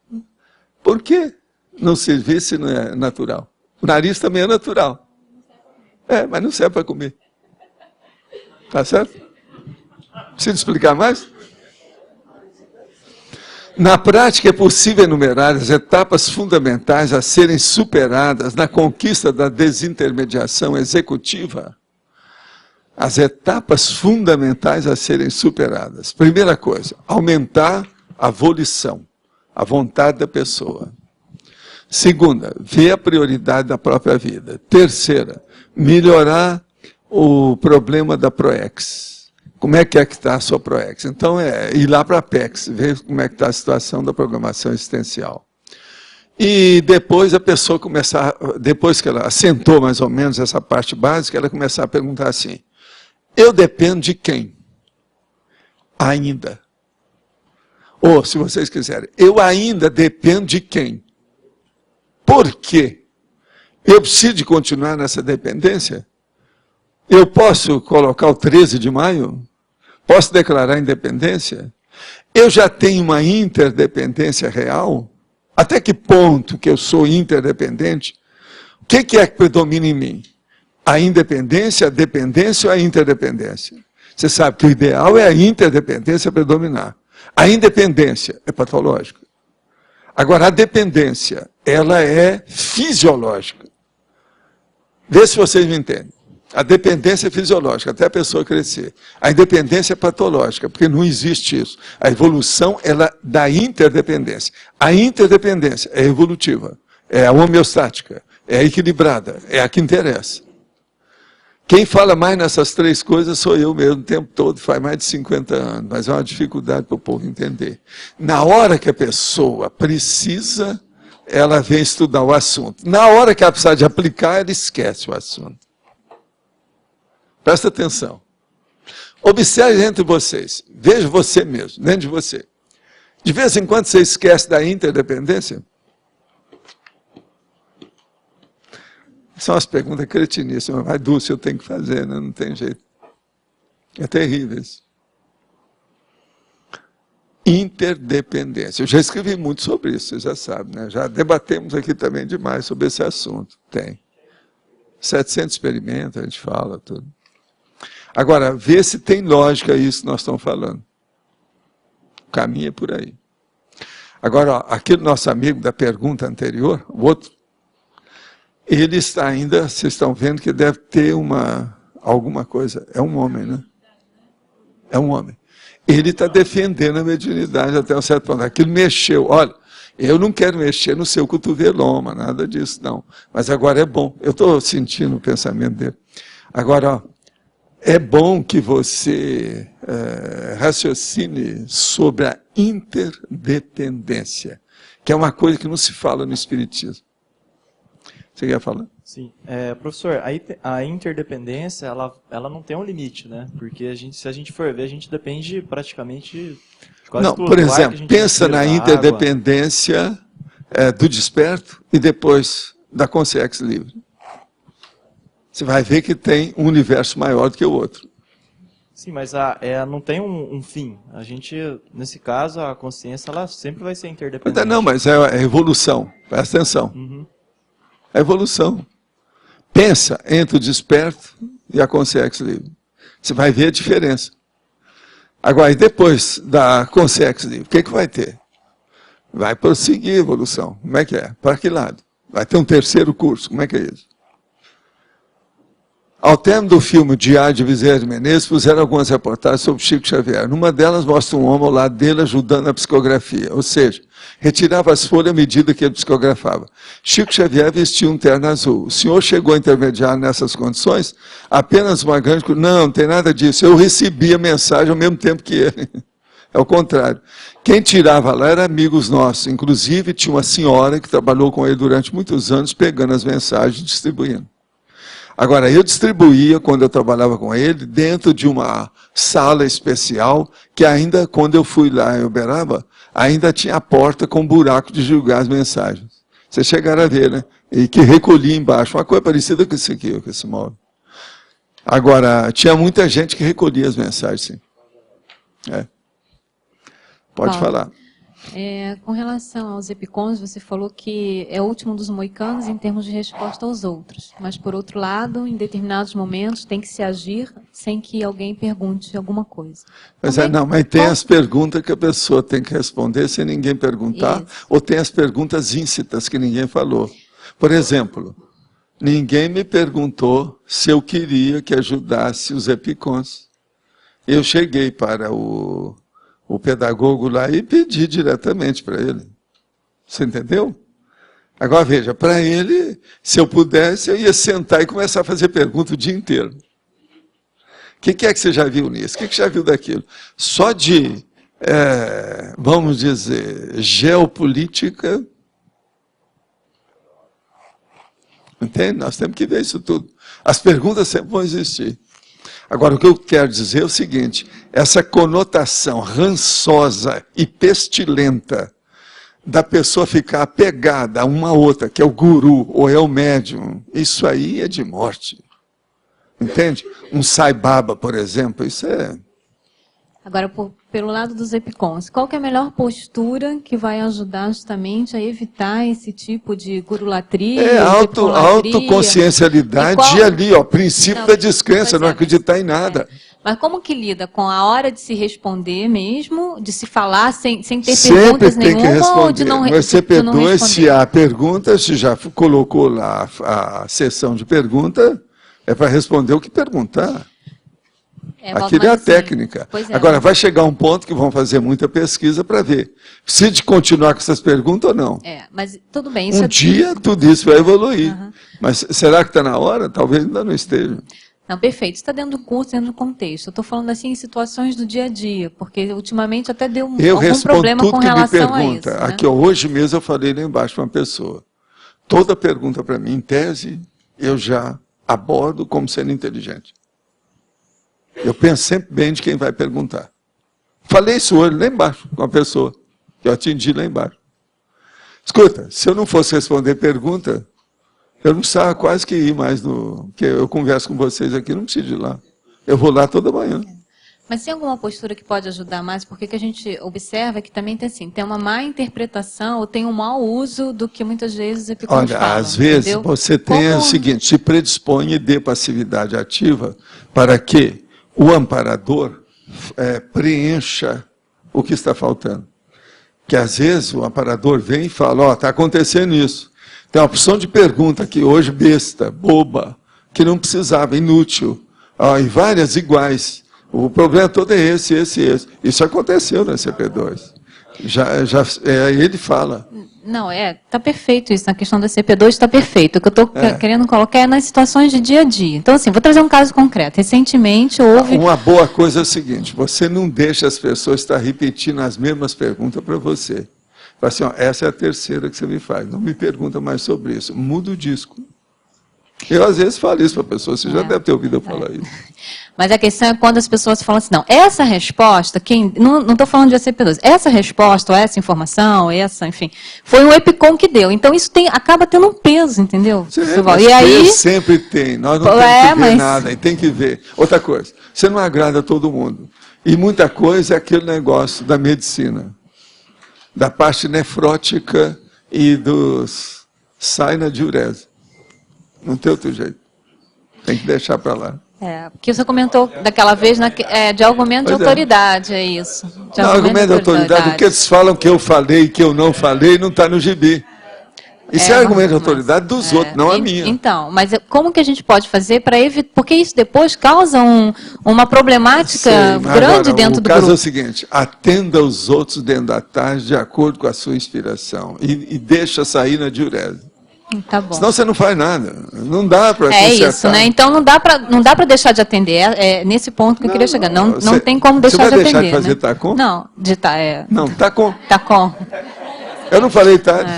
Por que não servir se não é natural? O nariz também é natural. Mas não serve para comer. Tá certo? Precisa explicar mais? Na prática, é possível enumerar as etapas fundamentais a serem superadas na conquista da desintermediação executiva. As etapas fundamentais a serem superadas. Primeira coisa, aumentar a volição, a vontade da pessoa. Segunda, ver a prioridade da própria vida. Terceira, melhorar o problema da PROEX. Como é que está a sua PROEX? Então, ir lá para a PEX, ver como é que está a situação da programação existencial. E depois a pessoa começar, depois que ela assentou mais ou menos essa parte básica, ela começar a perguntar assim, eu dependo de quem? Ainda. Ou, se vocês quiserem, eu ainda dependo de quem? Por quê? Eu preciso de continuar nessa dependência? Eu posso colocar o 13 de maio? Posso declarar independência? Eu já tenho uma interdependência real? Até que ponto que eu sou interdependente? O que é que predomina em mim? A independência, a dependência ou a interdependência? Você sabe que o ideal é a interdependência predominar. A independência é patológica. Agora, a dependência, ela é fisiológica. Vê se vocês me entendem. A dependência é fisiológica, até a pessoa crescer. A independência é patológica, porque não existe isso. A evolução ela da interdependência. A interdependência é evolutiva, é a homeostática, é a equilibrada, é a que interessa. Quem fala mais nessas três coisas sou eu mesmo o tempo todo, faz mais de 50 anos, mas é uma dificuldade para o povo entender. Na hora que a pessoa precisa, ela vem estudar o assunto. Na hora que ela precisa de aplicar, ela esquece o assunto. Presta atenção. Observe entre vocês. Veja você mesmo, dentro de você. De vez em quando você esquece da interdependência? São as perguntas cretiníssimas. Mas, Dulce, eu tenho que fazer, né? Não tem jeito. É terrível isso. Interdependência. Eu já escrevi muito sobre isso, você já sabe, né? Já debatemos aqui também demais sobre esse assunto. Tem. 700 experimentos, a gente fala tudo. Agora, vê se tem lógica isso que nós estamos falando. O caminho é por aí. Agora, ó, aquele nosso amigo da pergunta anterior, o outro, ele está ainda, vocês estão vendo que deve ter alguma coisa. É um homem, né? É um homem. Ele está defendendo a mediunidade até um certo ponto. Aquilo mexeu. Olha, eu não quero mexer no seu cotoveloma, nada disso, não. Mas agora é bom. Eu estou sentindo o pensamento dele. Agora, ó, é bom que você raciocine sobre a interdependência, que é uma coisa que não se fala no Espiritismo. Você quer falar? Sim. Professor, a interdependência, ela não tem um limite, né? Porque se a gente for ver, a gente depende praticamente de quase não, tudo. por exemplo, pensa na interdependência do desperto e depois da consciência livre. Você vai ver que tem um universo maior do que o outro. Sim, mas não tem um fim. A gente, nesse caso, a consciência ela sempre vai ser interdependente. Não, mas é a evolução. Presta atenção. Uhum. É a evolução. Pensa entre o desperto e a consciência livre. Você vai ver a diferença. Agora, e depois da consciência livre, o que vai ter? Vai prosseguir a evolução. Como é que é? Para que lado? Vai ter um terceiro curso. Como é que é isso? Ao término do filme Diário de Bezerra de Menezes, fizeram algumas reportagens sobre Chico Xavier. Numa delas mostra um homem ao lado dele ajudando na psicografia, ou seja, retirava as folhas à medida que ele psicografava. Chico Xavier vestia um terno azul. O senhor chegou a intermediar nessas condições? Apenas uma grande... Não tem nada disso. Eu recebi a mensagem ao mesmo tempo que ele. É o contrário. Quem tirava lá eram amigos nossos. Inclusive, tinha uma senhora que trabalhou com ele durante muitos anos, pegando as mensagens e distribuindo. Agora, eu distribuía, quando eu trabalhava com ele, dentro de uma sala especial, que ainda, quando eu fui lá em Uberaba, ainda tinha a porta com buraco de julgar as mensagens. Vocês chegaram a ver, né? E que recolhia embaixo, uma coisa parecida com isso aqui, com esse móvel. Agora, tinha muita gente que recolhia as mensagens, sim. Pode falar. Com relação aos EPICONs, você falou que é o último dos moicanos em termos de resposta aos outros. Mas, por outro lado, em determinados momentos, tem que se agir sem que alguém pergunte alguma coisa. Mas, mas tem as perguntas que a pessoa tem que responder sem ninguém perguntar, ou tem as perguntas íncitas que ninguém falou. Por exemplo, ninguém me perguntou se eu queria que ajudasse os EPICONs. Eu cheguei para o pedagogo lá e pedi diretamente para ele. Você entendeu? Agora veja, para ele, se eu pudesse, eu ia sentar e começar a fazer pergunta o dia inteiro. O que é que você já viu nisso? O que já viu daquilo? Só de, vamos dizer, geopolítica. Entende? Nós temos que ver isso tudo. As perguntas sempre vão existir. Agora, o que eu quero dizer é o seguinte, essa conotação rançosa e pestilenta da pessoa ficar apegada a uma outra, que é o guru ou é o médium, isso aí é de morte. Entende? Um Sai Baba, por exemplo, isso é... Agora, pelo lado dos EPICONs, qual que é a melhor postura que vai ajudar justamente a evitar esse tipo de gurulatria? Autoconsciencialidade e ali, ó, princípio da descrença, não acreditar em nada. Mas como que lida com a hora de se responder mesmo, de se falar sem ter Sempre perguntas tem que nenhuma responder. ou de não, No de não SCP-2, responder? se há pergunta, se já colocou lá a sessão de pergunta, é para responder o que perguntar. Aquilo é a técnica. Agora, vai chegar um ponto que vão fazer muita pesquisa para ver se de continuar com essas perguntas ou não. Mas tudo bem. Isso dia, tudo isso vai evoluir. Mas será que está na hora? Talvez ainda não esteja. Não, perfeito. Está dentro do curso, dentro do contexto. Eu estou falando assim em situações do dia a dia, porque ultimamente até deu algum problema com relação a isso. Né? Aqui, hoje mesmo eu falei lá embaixo para uma pessoa. Toda pergunta para mim, em tese, eu já abordo como sendo inteligente. Eu penso sempre bem de quem vai perguntar. Falei isso hoje lá embaixo com a pessoa que eu atendi lá embaixo. Escuta, se eu não fosse responder pergunta, eu não precisava quase que ir mais no... Porque eu converso com vocês aqui, não preciso ir lá. Eu vou lá toda manhã. Mas tem alguma postura que pode ajudar mais? Porque o que a gente observa que também tem assim, tem uma má interpretação ou tem um mau uso do que muitas vezes os EPICONs falam. Às vezes entendeu? Você tem o seguinte, se predispõe e dê passividade ativa para que o amparador preencha o que está faltando. Que às vezes o amparador vem e fala, ó, está acontecendo isso. Tem uma opção de pergunta aqui hoje besta, boba, que não precisava, inútil. Ó, e várias iguais. O problema todo é esse. Isso aconteceu na CP2. Ele fala. Não, está perfeito isso. Na questão da CP2 está perfeito. O que eu estou querendo colocar é nas situações de dia a dia. Então, assim, vou trazer um caso concreto. Recentemente houve... Uma boa coisa é o seguinte, você não deixa as pessoas estar repetindo as mesmas perguntas para você. Fala assim, ó, essa é a terceira que você me faz. Não me pergunta mais sobre isso. Muda o disco. Eu, às vezes, falo isso para a pessoa. Você já deve ter ouvido eu falar isso. Mas a questão é quando as pessoas falam assim, não, essa resposta, não estou falando de ACP2, essa resposta, ou essa informação, enfim, foi um EPICON que deu. Então, isso acaba tendo um peso, entendeu? Mas e aí, sempre tem. Nós não temos que ver nada, e tem que ver. Outra coisa, você não agrada todo mundo. E muita coisa é aquele negócio da medicina, da parte nefrótica e dos... sai na diurese. Não tem outro jeito. Tem que deixar para lá. Porque você comentou daquela vez de argumento de autoridade, é isso. Não, argumento de autoridade, o que eles falam que eu falei e que eu não falei, não está no gibi. Isso é argumento de autoridade dos outros, não a minha. Então, mas como que a gente pode fazer para evitar... Porque isso depois causa uma problemática grande dentro do grupo. O caso é o seguinte, atenda os outros dentro da tarde de acordo com a sua inspiração e deixa sair na diurese. Tá bom. Senão você não faz nada. Não dá para consertar. Isso, né? Então não dá para deixar de atender. É nesse ponto que eu queria chegar. Não tem como deixar de atender. Você vai deixar de fazer TACOM? Não, Não, TACOM. TACOM. Eu não falei tarde.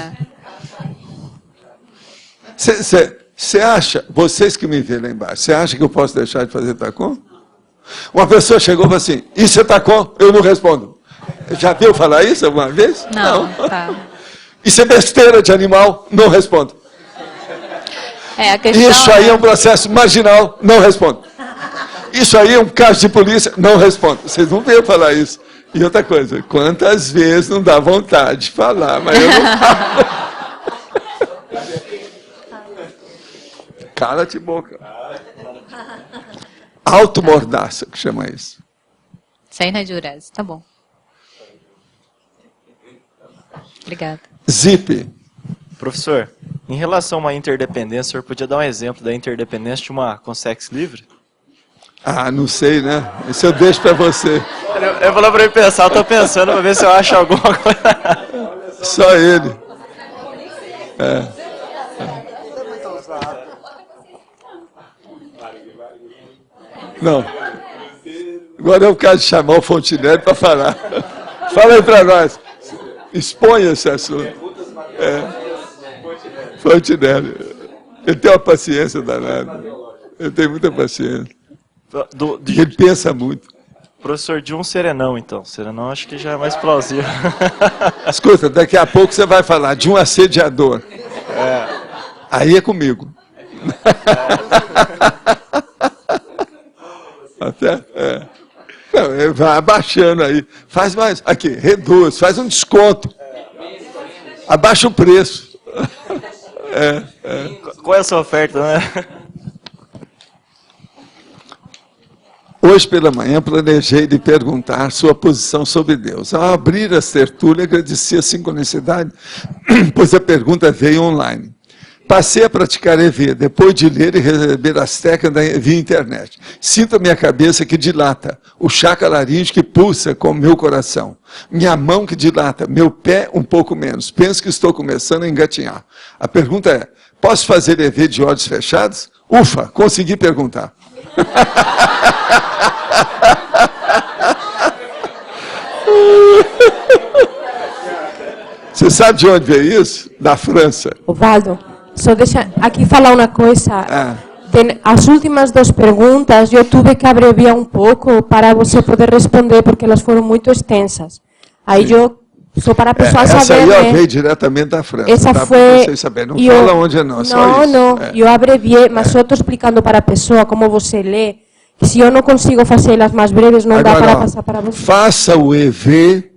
Você acha, vocês que me veem lá embaixo, você acha que eu posso deixar de fazer TACOM? Uma pessoa chegou e falou assim, isso é TACOM? Eu não respondo. Já viu falar isso alguma vez? Não. Tá. Isso é besteira de animal? Não respondo. Isso aí é um processo marginal, não respondo. Isso aí é um caso de polícia, não respondo. Vocês não veem falar isso. E outra coisa, quantas vezes não dá vontade de falar, mas eu não falo. Cala-te boca. Automordaça, que chama isso. Sair na diurese, tá bom. Obrigada. Zip. Professor, em relação a uma interdependência, o senhor podia dar um exemplo da interdependência de uma consex livre? Não sei, né? Isso eu deixo para você. Eu vou lá para ele pensar, eu estou pensando para ver se eu acho alguma coisa. Só ele. Não. Agora é o caso de chamar o Fontenelle para falar. Fala aí para nós. Exponha esse assunto. Fontenelle. Ele tem uma paciência danada. Ele tem muita paciência. Ele pensa muito. Professor, de um serenão, então. Serenão acho que já é mais plausível. Escuta, daqui a pouco você vai falar de um assediador. Aí é comigo. Certo? Não, vai abaixando aí. Faz mais. Aqui, reduz, faz um desconto. Abaixa o preço. Qual é a sua oferta, né? Hoje pela manhã planejei lhe perguntar sua posição sobre Deus. Ao abrir a tertúlia, agradeci a sincronicidade, pois a pergunta veio online. Passei a praticar EV, depois de ler e receber as técnicas via internet. Sinto a minha cabeça que dilata, o chakra laríngeo que pulsa com o meu coração. Minha mão que dilata, meu pé um pouco menos. Penso que estou começando a engatinhar. A pergunta é, posso fazer EV de olhos fechados? Ufa, consegui perguntar. Você sabe de onde veio isso? Da França. Osvaldo, só deixa aqui falar uma coisa. As últimas duas perguntas eu tive que abreviar um pouco para você poder responder, porque elas foram muito extensas. Aí eu, só para a pessoa saber... Essa aí veio diretamente da França. Essa tá? foi... Vocês saberem. Não fala onde é não, só isso. Não, eu abreviei, mas só estou explicando para a pessoa como você lê. Se eu não consigo fazer elas mais breves, não Agora, dá para passar para você. Faça o EV,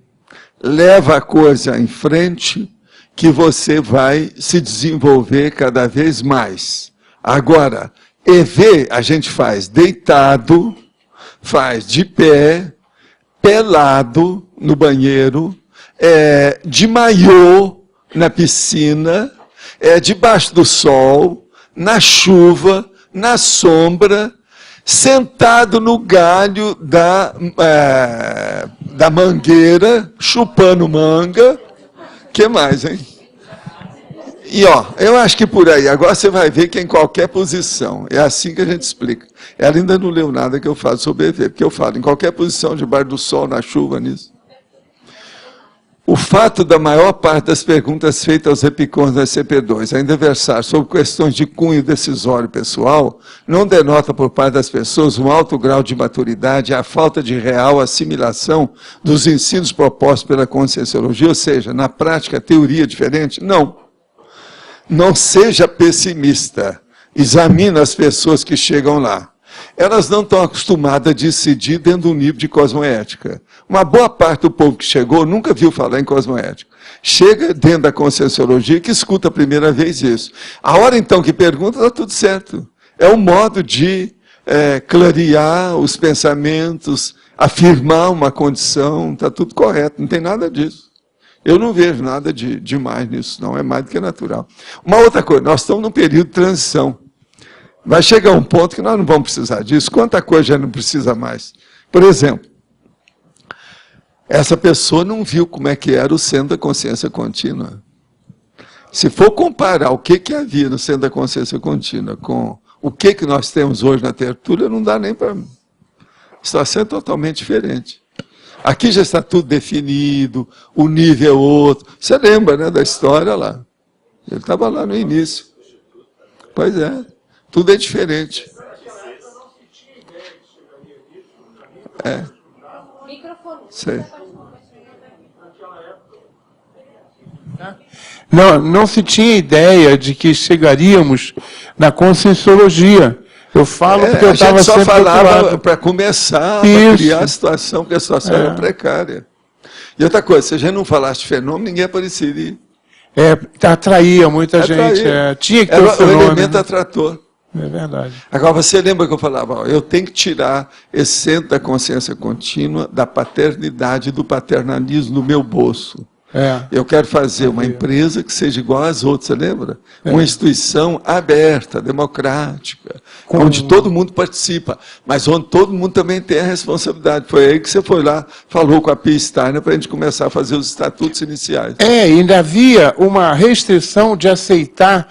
leva a coisa em frente, que você vai se desenvolver cada vez mais. Agora, EV a gente faz deitado, faz de pé, pelado no banheiro, de maiô na piscina, debaixo do sol, na chuva, na sombra, sentado no galho da mangueira, chupando manga. Que mais, hein? E, eu acho que por aí, agora você vai ver que em qualquer posição, é assim que a gente explica. Ela ainda não leu nada que eu falo sobre EV, porque eu falo em qualquer posição, debaixo do sol, na chuva, nisso. O fato da maior parte das perguntas feitas aos epicôns da CP2 ainda versar sobre questões de cunho decisório pessoal, não denota por parte das pessoas um alto grau de maturidade e a falta de real assimilação dos ensinos propostos pela Conscienciologia, ou seja, na prática, a teoria é diferente? Não. Não seja pessimista. Examine as pessoas que chegam lá. Elas não estão acostumadas a decidir dentro do nível de cosmoética. Uma boa parte do povo que chegou nunca viu falar em cosmoética. Chega dentro da Conscienciologia que escuta a primeira vez isso. A hora então que pergunta, está tudo certo. É um modo de clarear os pensamentos, afirmar uma condição, está tudo correto, não tem nada disso. Eu não vejo nada de demais nisso, não, é mais do que natural. Uma outra coisa, nós estamos num período de transição. Vai chegar um ponto que nós não vamos precisar disso. Quanta coisa já não precisa mais? Por exemplo, essa pessoa não viu como é que era o centro da consciência contínua. Se for comparar o que havia no centro da consciência contínua com o que nós temos hoje na tertúlia, não dá nem para... Está sendo totalmente diferente. Aqui já está tudo definido, o nível é outro. Você lembra, né, da história lá? Ele estava lá no início. Pois é. Tudo é diferente. Sei. Não se tinha ideia de que chegaríamos na Conscienciologia. Eu falo porque eu estava sempre... A gente só falava para começar, para criar a situação, porque a situação era precária. E outra coisa, se a gente não falasse de fenômeno, ninguém apareceria. Atraía muita gente. Tinha que ter um fenômeno. O elemento atrator. É verdade. Agora, você lembra que eu falava, eu tenho que tirar esse centro da consciência contínua da paternidade e do paternalismo no meu bolso. Eu quero fazer uma empresa que seja igual às outras, você lembra? Uma instituição aberta, democrática, onde todo mundo participa, mas onde todo mundo também tem a responsabilidade. Foi aí que você foi lá, falou com a Pia Steiner para a gente começar a fazer os estatutos iniciais. Ainda havia uma restrição de aceitar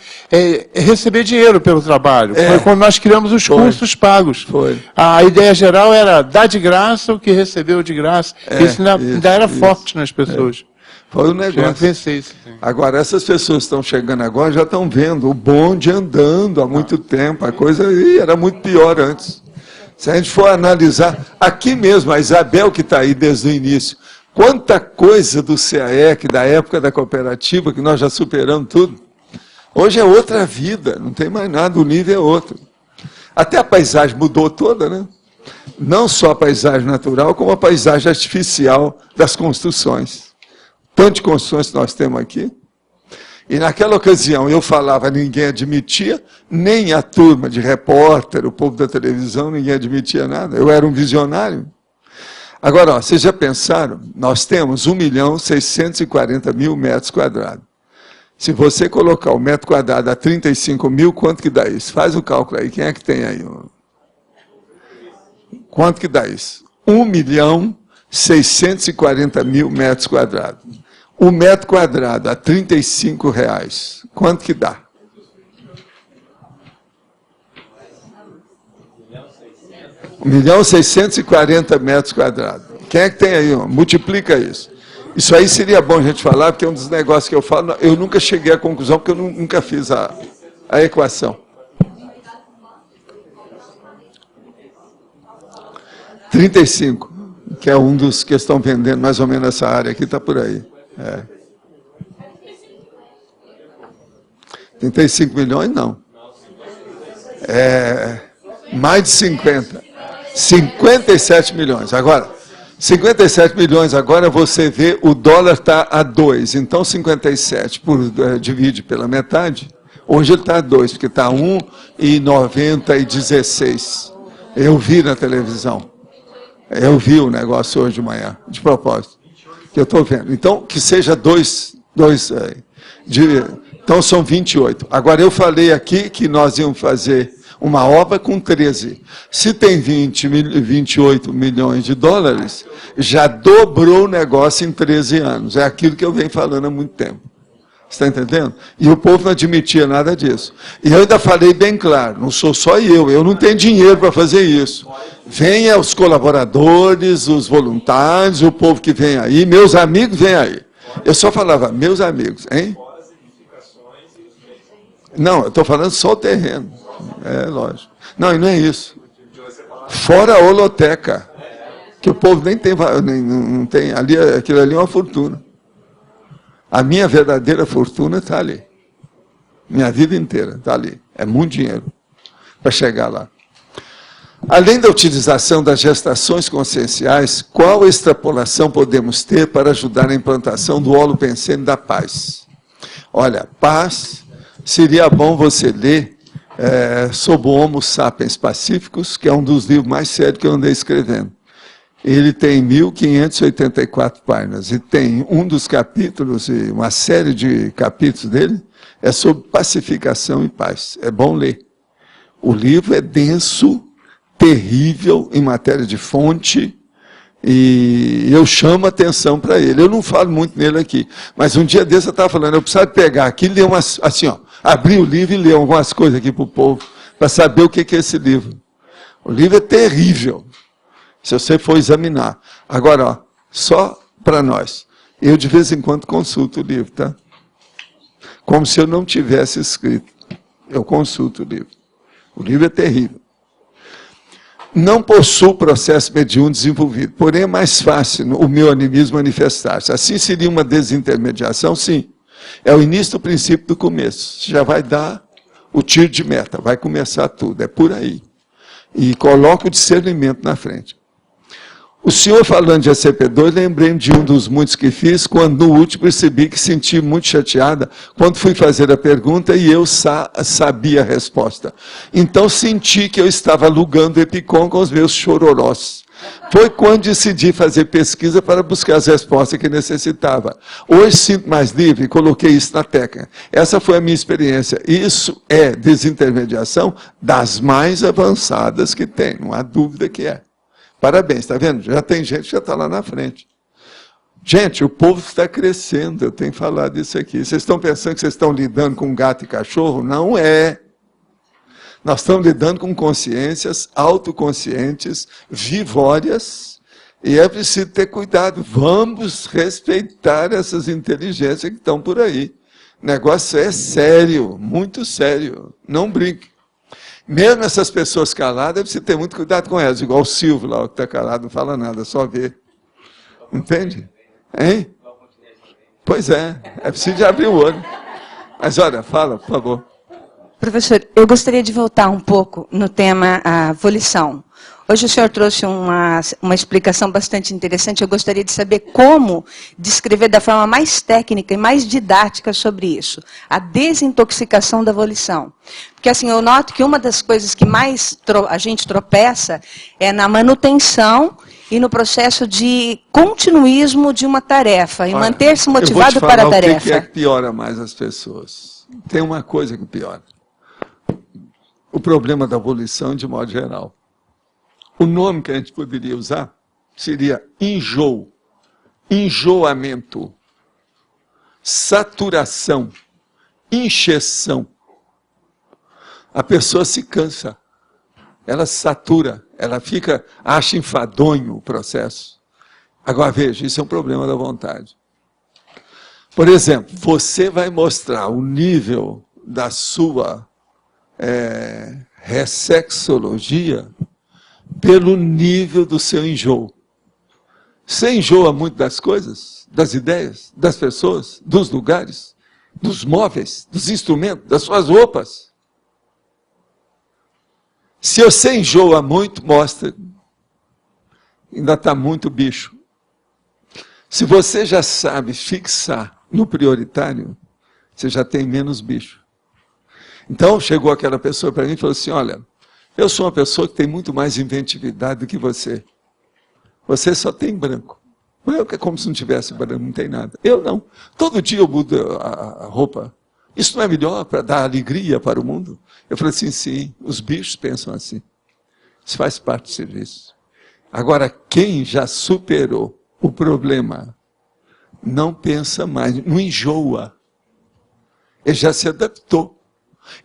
receber dinheiro pelo trabalho. Foi quando nós criamos os cursos pagos. A ideia geral era dar de graça o que recebeu de graça. Isso ainda era forte nas pessoas. Foi um negócio. Agora, essas pessoas que estão chegando agora já estão vendo o bonde andando há muito tempo. A coisa era muito pior antes. Se a gente for analisar, aqui mesmo, a Isabel que está aí desde o início, quanta coisa do CAEC, da época da cooperativa, que nós já superamos tudo. Hoje é outra vida, não tem mais nada, o nível é outro. Até a paisagem mudou toda, né? Não só a paisagem natural, como a paisagem artificial das construções. Tantas construções que nós temos aqui. E naquela ocasião eu falava, ninguém admitia, nem a turma de repórter, o povo da televisão, ninguém admitia nada. Eu era um visionário. Agora, ó, vocês já pensaram? Nós temos 1.640.000 metros quadrados. Se você colocar o metro quadrado a 35 mil, quanto que dá isso? Faz o cálculo aí. Quem é que tem aí? Quanto que dá isso? 1.640.000 metros quadrados. O metro quadrado a R$ 35. Quanto que dá? 1.640.000 metros quadrados. Quem é que tem aí? Multiplica isso. Isso aí seria bom a gente falar, porque é um dos negócios que eu falo. Eu nunca cheguei à conclusão, porque eu nunca fiz a equação. 35, que é um dos que estão vendendo mais ou menos essa área aqui, está por aí. 35 milhões, não. Mais de 50. 57 milhões. Agora, 57 milhões agora você vê, o dólar está a 2. Então, 57 divide pela metade. Hoje ele está a 2, porque está a 1,9016. Eu vi na televisão. Eu vi o negócio hoje de manhã, de propósito. Que eu estou vendo. Então, que seja 2. Então, são 28. Agora, eu falei aqui que nós íamos fazer uma obra com 13. Se tem 28 milhões de dólares, já dobrou o negócio em 13 anos. É aquilo que eu venho falando há muito tempo. Você está entendendo? E o povo não admitia nada disso. E eu ainda falei bem claro, não sou só eu não tenho dinheiro para fazer isso. Venha os colaboradores, os voluntários, o povo que vem aí, meus amigos vêm aí. Eu só falava, meus amigos, hein? Não, eu estou falando só o terreno. É lógico. Não, e não é isso. Fora a holoteca, que o povo nem tem, não tem ali, aquilo ali é uma fortuna. A minha verdadeira fortuna está ali. Minha vida inteira está ali. É muito dinheiro para chegar lá. Além da utilização das gestações conscienciais, qual extrapolação podemos ter para ajudar na implantação do holopensene da paz? Olha, paz, seria bom você ler sobre o Homo sapiens pacíficos, que é um dos livros mais sérios que eu andei escrevendo. Ele tem 1.584 páginas, e tem um dos capítulos, uma série de capítulos dele, é sobre pacificação e paz. É bom ler. O livro é denso, terrível em matéria de fonte, e eu chamo a atenção para ele. Eu não falo muito nele aqui, mas um dia desse eu estava falando, eu precisava pegar aqui e ler umas, assim, ó, abrir o livro e ler algumas coisas aqui para o povo, para saber o que é esse livro. O livro é terrível, se você for examinar. Agora, ó, só para nós. Eu, de vez em quando, consulto o livro, tá? Como se eu não tivesse escrito. Eu consulto o livro. O livro é terrível. Não possuo processo mediúnico desenvolvido, porém é mais fácil o meu animismo manifestar-se. Assim seria uma desintermediação? Sim. É o início do princípio do começo. Você já vai dar o tiro de meta, vai começar tudo, é por aí. E coloca o discernimento na frente. O senhor falando de ACP2, lembrei-me de um dos muitos que fiz, quando no último percebi que senti muito chateada quando fui fazer a pergunta e eu sabia a resposta. Então senti que eu estava alugando o EPICOM com os meus chororós. Foi quando decidi fazer pesquisa para buscar as respostas que necessitava. Hoje sinto mais livre e coloquei isso na técnica. Essa foi a minha experiência. Isso é desintermediação das mais avançadas que tem, não há dúvida que é. Parabéns, está vendo? Já tem gente que já está lá na frente. Gente, o povo está crescendo, eu tenho falado isso aqui. Vocês estão pensando que vocês estão lidando com gato e cachorro? Não é. Nós estamos lidando com consciências autoconscientes, vivórias, e é preciso ter cuidado. Vamos respeitar essas inteligências que estão por aí. O negócio é sério, muito sério. Não brinque. Mesmo essas pessoas caladas, é preciso ter muito cuidado com elas. Igual o Silvio lá, que está calado, não fala nada, só vê. Entende? Hein? Pois é preciso de abrir o olho. Mas olha, fala, por favor. Professor, eu gostaria de voltar um pouco no tema volição. Hoje o senhor trouxe uma explicação bastante interessante. Eu gostaria de saber como descrever da forma mais técnica e mais didática sobre isso. A desintoxicação da volição. Porque assim, eu noto que uma das coisas que mais a gente tropeça é na manutenção e no processo de continuismo de uma tarefa, e manter-se motivado para a tarefa. O que é que piora mais as pessoas? Tem uma coisa que piora. O problema da volição, de modo geral. O nome que a gente poderia usar seria enjoo, enjoamento, saturação, encheção. A pessoa se cansa, ela satura, ela acha enfadonho o processo. Agora veja, isso é um problema da vontade. Por exemplo, você vai mostrar o nível da sua ressexologia pelo nível do seu enjoo. Você enjoa muito das coisas, das ideias, das pessoas, dos lugares, dos móveis, dos instrumentos, das suas roupas. Se você enjoa muito, mostra. Ainda está muito bicho. Se você já sabe fixar no prioritário, você já tem menos bicho. Então, chegou aquela pessoa para mim e falou assim, olha, eu sou uma pessoa que tem muito mais inventividade do que você. Você só tem branco. É como se não tivesse branco, não tem nada. Eu não. Todo dia eu mudo a roupa. Isso não é melhor para dar alegria para o mundo? Eu falei assim, sim, os bichos pensam assim. Isso faz parte do serviço. Agora, quem já superou o problema, não pensa mais, não enjoa. Ele já se adaptou.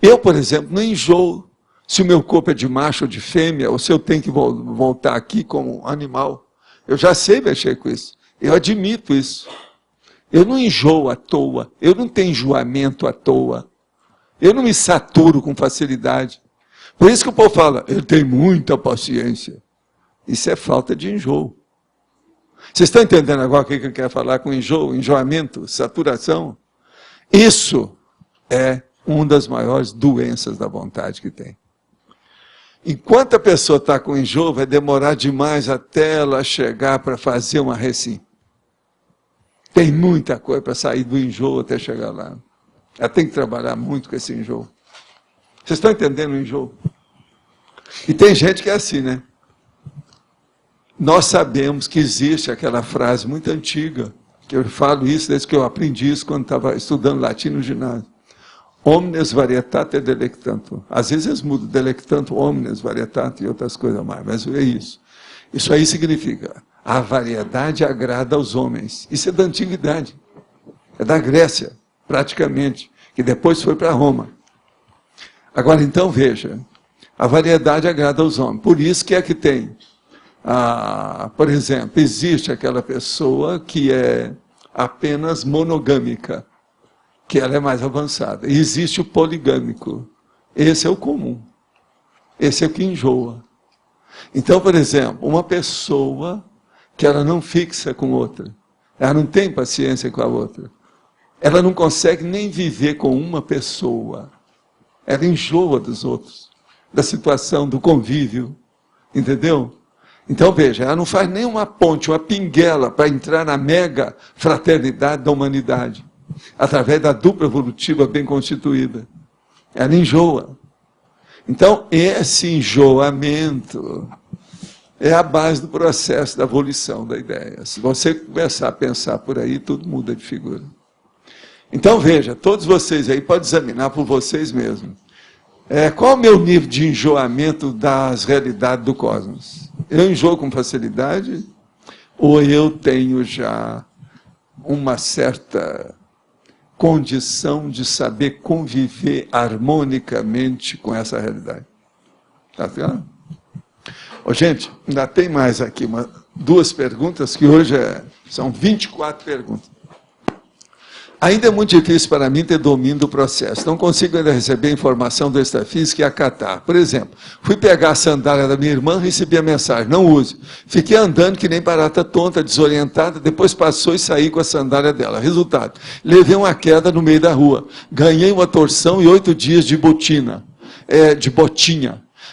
Eu, por exemplo, não enjoo se o meu corpo é de macho ou de fêmea, ou se eu tenho que voltar aqui como animal. Eu já sei mexer com isso. Eu admito isso. Eu não enjoo à toa. Eu não tenho enjoamento à toa. Eu não me saturo com facilidade. Por isso que o povo fala, eu tenho muita paciência. Isso é falta de enjoo. Vocês estão entendendo agora o que eu quero falar com enjoo, enjoamento, saturação? Isso é uma das maiores doenças da vontade que tem. Enquanto a pessoa está com enjoo, vai demorar demais até ela chegar para fazer uma recim. Tem muita coisa para sair do enjoo até chegar lá. Ela tem que trabalhar muito com esse enjoo. Vocês estão entendendo o enjoo? E tem gente que é assim, né? Nós sabemos que existe aquela frase muito antiga, que eu falo isso desde que eu aprendi isso quando estava estudando latim no ginásio. Omnes varietate delectantur. Às vezes eles mudam, delectantur, omnes varietate e outras coisas mais, mas é isso. Isso aí significa, a variedade agrada aos homens. Isso é da antiguidade. É da Grécia, praticamente, que depois foi para Roma. Agora, então, veja, a variedade agrada aos homens. Por isso que é que tem, por exemplo, existe aquela pessoa que é apenas monogâmica, que ela é mais avançada. E existe o poligâmico. Esse é o comum. Esse é o que enjoa. Então, por exemplo, uma pessoa que ela não fixa com outra, ela não tem paciência com a outra, ela não consegue nem viver com uma pessoa, ela enjoa dos outros, da situação, do convívio, entendeu? Então, veja, ela não faz nem uma ponte, uma pinguela para entrar na mega fraternidade da humanidade, através da dupla evolutiva bem constituída. Ela enjoa. Então, esse enjoamento é a base do processo da evolução da ideia. Se você começar a pensar por aí, tudo muda de figura. Então, veja, todos vocês aí podem examinar por vocês mesmos. Qual é o meu nível de enjoamento das realidades do cosmos? Eu enjoo com facilidade? Ou eu tenho já uma certa condição de saber conviver harmonicamente com essa realidade? Tá vendo? Gente, ainda tem mais aqui duas perguntas, que hoje são 24 perguntas. Ainda é muito difícil para mim ter domínio do processo. Não consigo ainda receber informação do extrafísico e acatar. Por exemplo, fui pegar a sandália da minha irmã, recebi a mensagem, não use. Fiquei andando que nem barata tonta, desorientada, depois passou e saí com a sandália dela. Resultado, levei uma queda no meio da rua. Ganhei uma torção e 8 dias de botinha.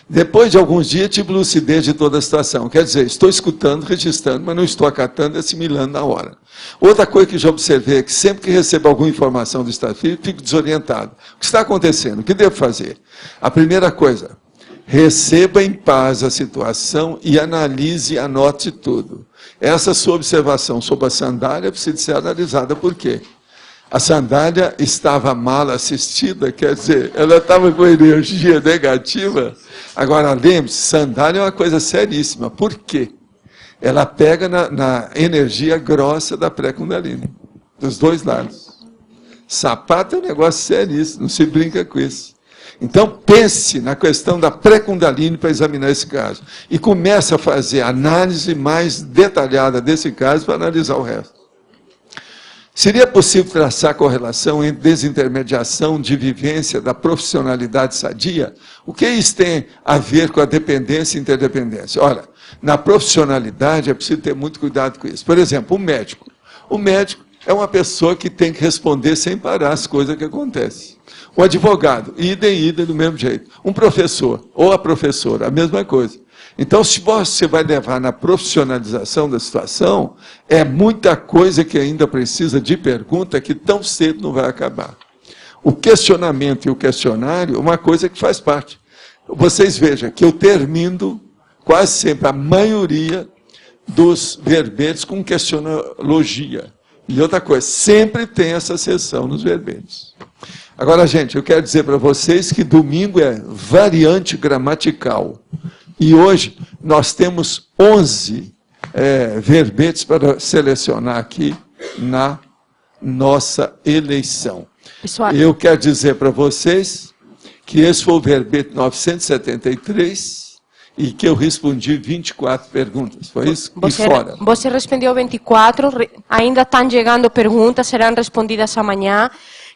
Depois de alguns dias, tive lucidez de toda a situação. Quer dizer, estou escutando, registrando, mas não estou acatando e assimilando na hora. Outra coisa que já observei é que sempre que recebo alguma informação do extrafísico, fico desorientado. O que está acontecendo? O que devo fazer? A primeira coisa, receba em paz a situação e analise e anote tudo. Essa sua observação sobre a sandália precisa ser analisada. Por quê? A sandália estava mal assistida, quer dizer, ela estava com energia negativa. Agora, lembre-se, sandália é uma coisa seríssima. Por quê? Ela pega na energia grossa da pré-kundalini, dos dois lados. Sapato é um negócio seríssimo, não se brinca com isso. Então, pense na questão da pré-kundalini para examinar esse caso. E comece a fazer análise mais detalhada desse caso para analisar o resto. Seria possível traçar correlação entre desintermediação de vivência da profissionalidade sadia? O que isso tem a ver com a dependência e interdependência? Ora, na profissionalidade é preciso ter muito cuidado com isso. Por exemplo, o médico. O médico é uma pessoa que tem que responder sem parar as coisas que acontecem. O advogado, idem do mesmo jeito. Um professor ou a professora, a mesma coisa. Então, se você vai levar na profissionalização da situação, é muita coisa que ainda precisa de pergunta que tão cedo não vai acabar. O questionamento e o questionário é uma coisa que faz parte. Vocês vejam que eu termino quase sempre a maioria dos verbetes com questionologia. E outra coisa, sempre tem essa sessão nos verbetes. Agora, gente, eu quero dizer para vocês que domingo é variante gramatical. E hoje nós temos 11 verbetes para selecionar aqui na nossa eleição. Pessoal, eu quero dizer para vocês que esse foi o verbete 973 e que eu respondi 24 perguntas. Foi isso? E fora. Você respondeu 24, ainda estão chegando perguntas, serão respondidas amanhã.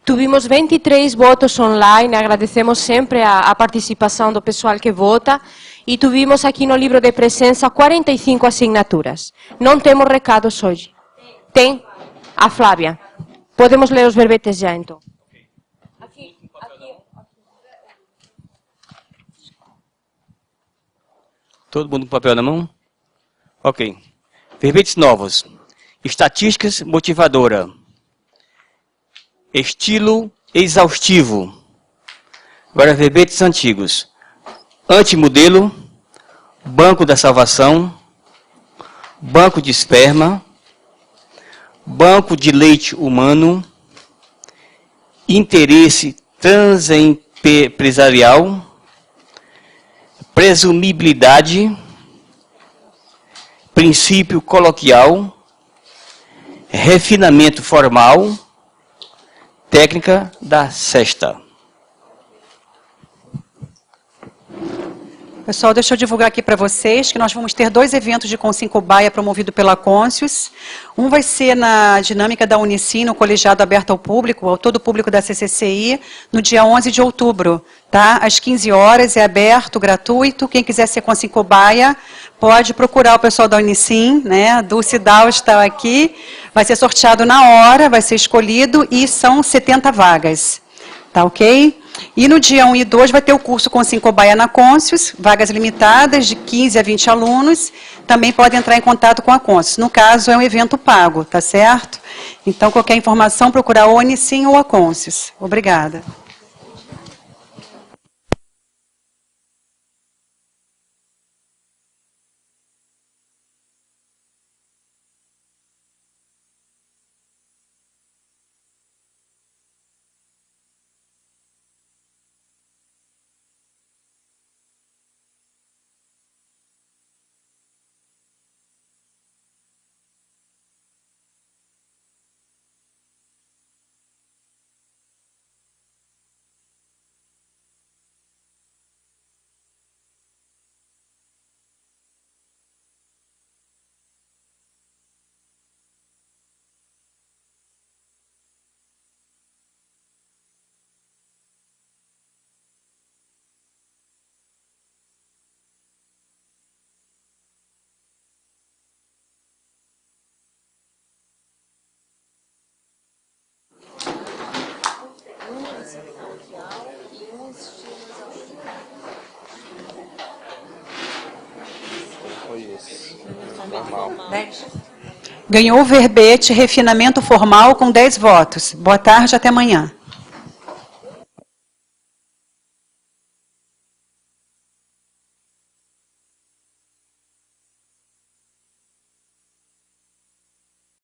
Tivemos 23 votos online, agradecemos sempre a participação do pessoal que vota. E tivemos aqui no livro de presença 45 assinaturas. Não temos recados hoje. Tem? A Flávia. Podemos ler os verbetes já, então. Todo mundo com papel na mão? Ok. Verbetes novos. Estatísticas motivadora. Estilo exaustivo. Agora, verbetes antigos. Antimodelo, banco da salvação, banco de esperma, banco de leite humano, interesse transempresarial, presumibilidade, princípio coloquial, refinamento formal, técnica da sexta. Pessoal, deixa eu divulgar aqui para vocês que nós vamos ter 2 eventos de Consincobaia promovido pela Conscius. Um vai ser na dinâmica da Unicim, no colegiado aberto ao público, ao todo o público da CCCI, no dia 11 de outubro, tá? Às 15 horas, é aberto, gratuito. Quem quiser ser Consincobaia, pode procurar o pessoal da Unicim, né? Dulce Dal está aqui. Vai ser sorteado na hora, vai ser escolhido e são 70 vagas. Tá ok? E no dia 1 e 2 vai ter o curso Consincobaia na Conscius, vagas limitadas de 15 a 20 alunos, também podem entrar em contato com a Conscius. No caso, é um evento pago, tá certo? Então, qualquer informação, procurar a Unicim ou a Conscius. Obrigada. Ganhou o verbete refinamento formal com 10 votos. Boa tarde, até amanhã.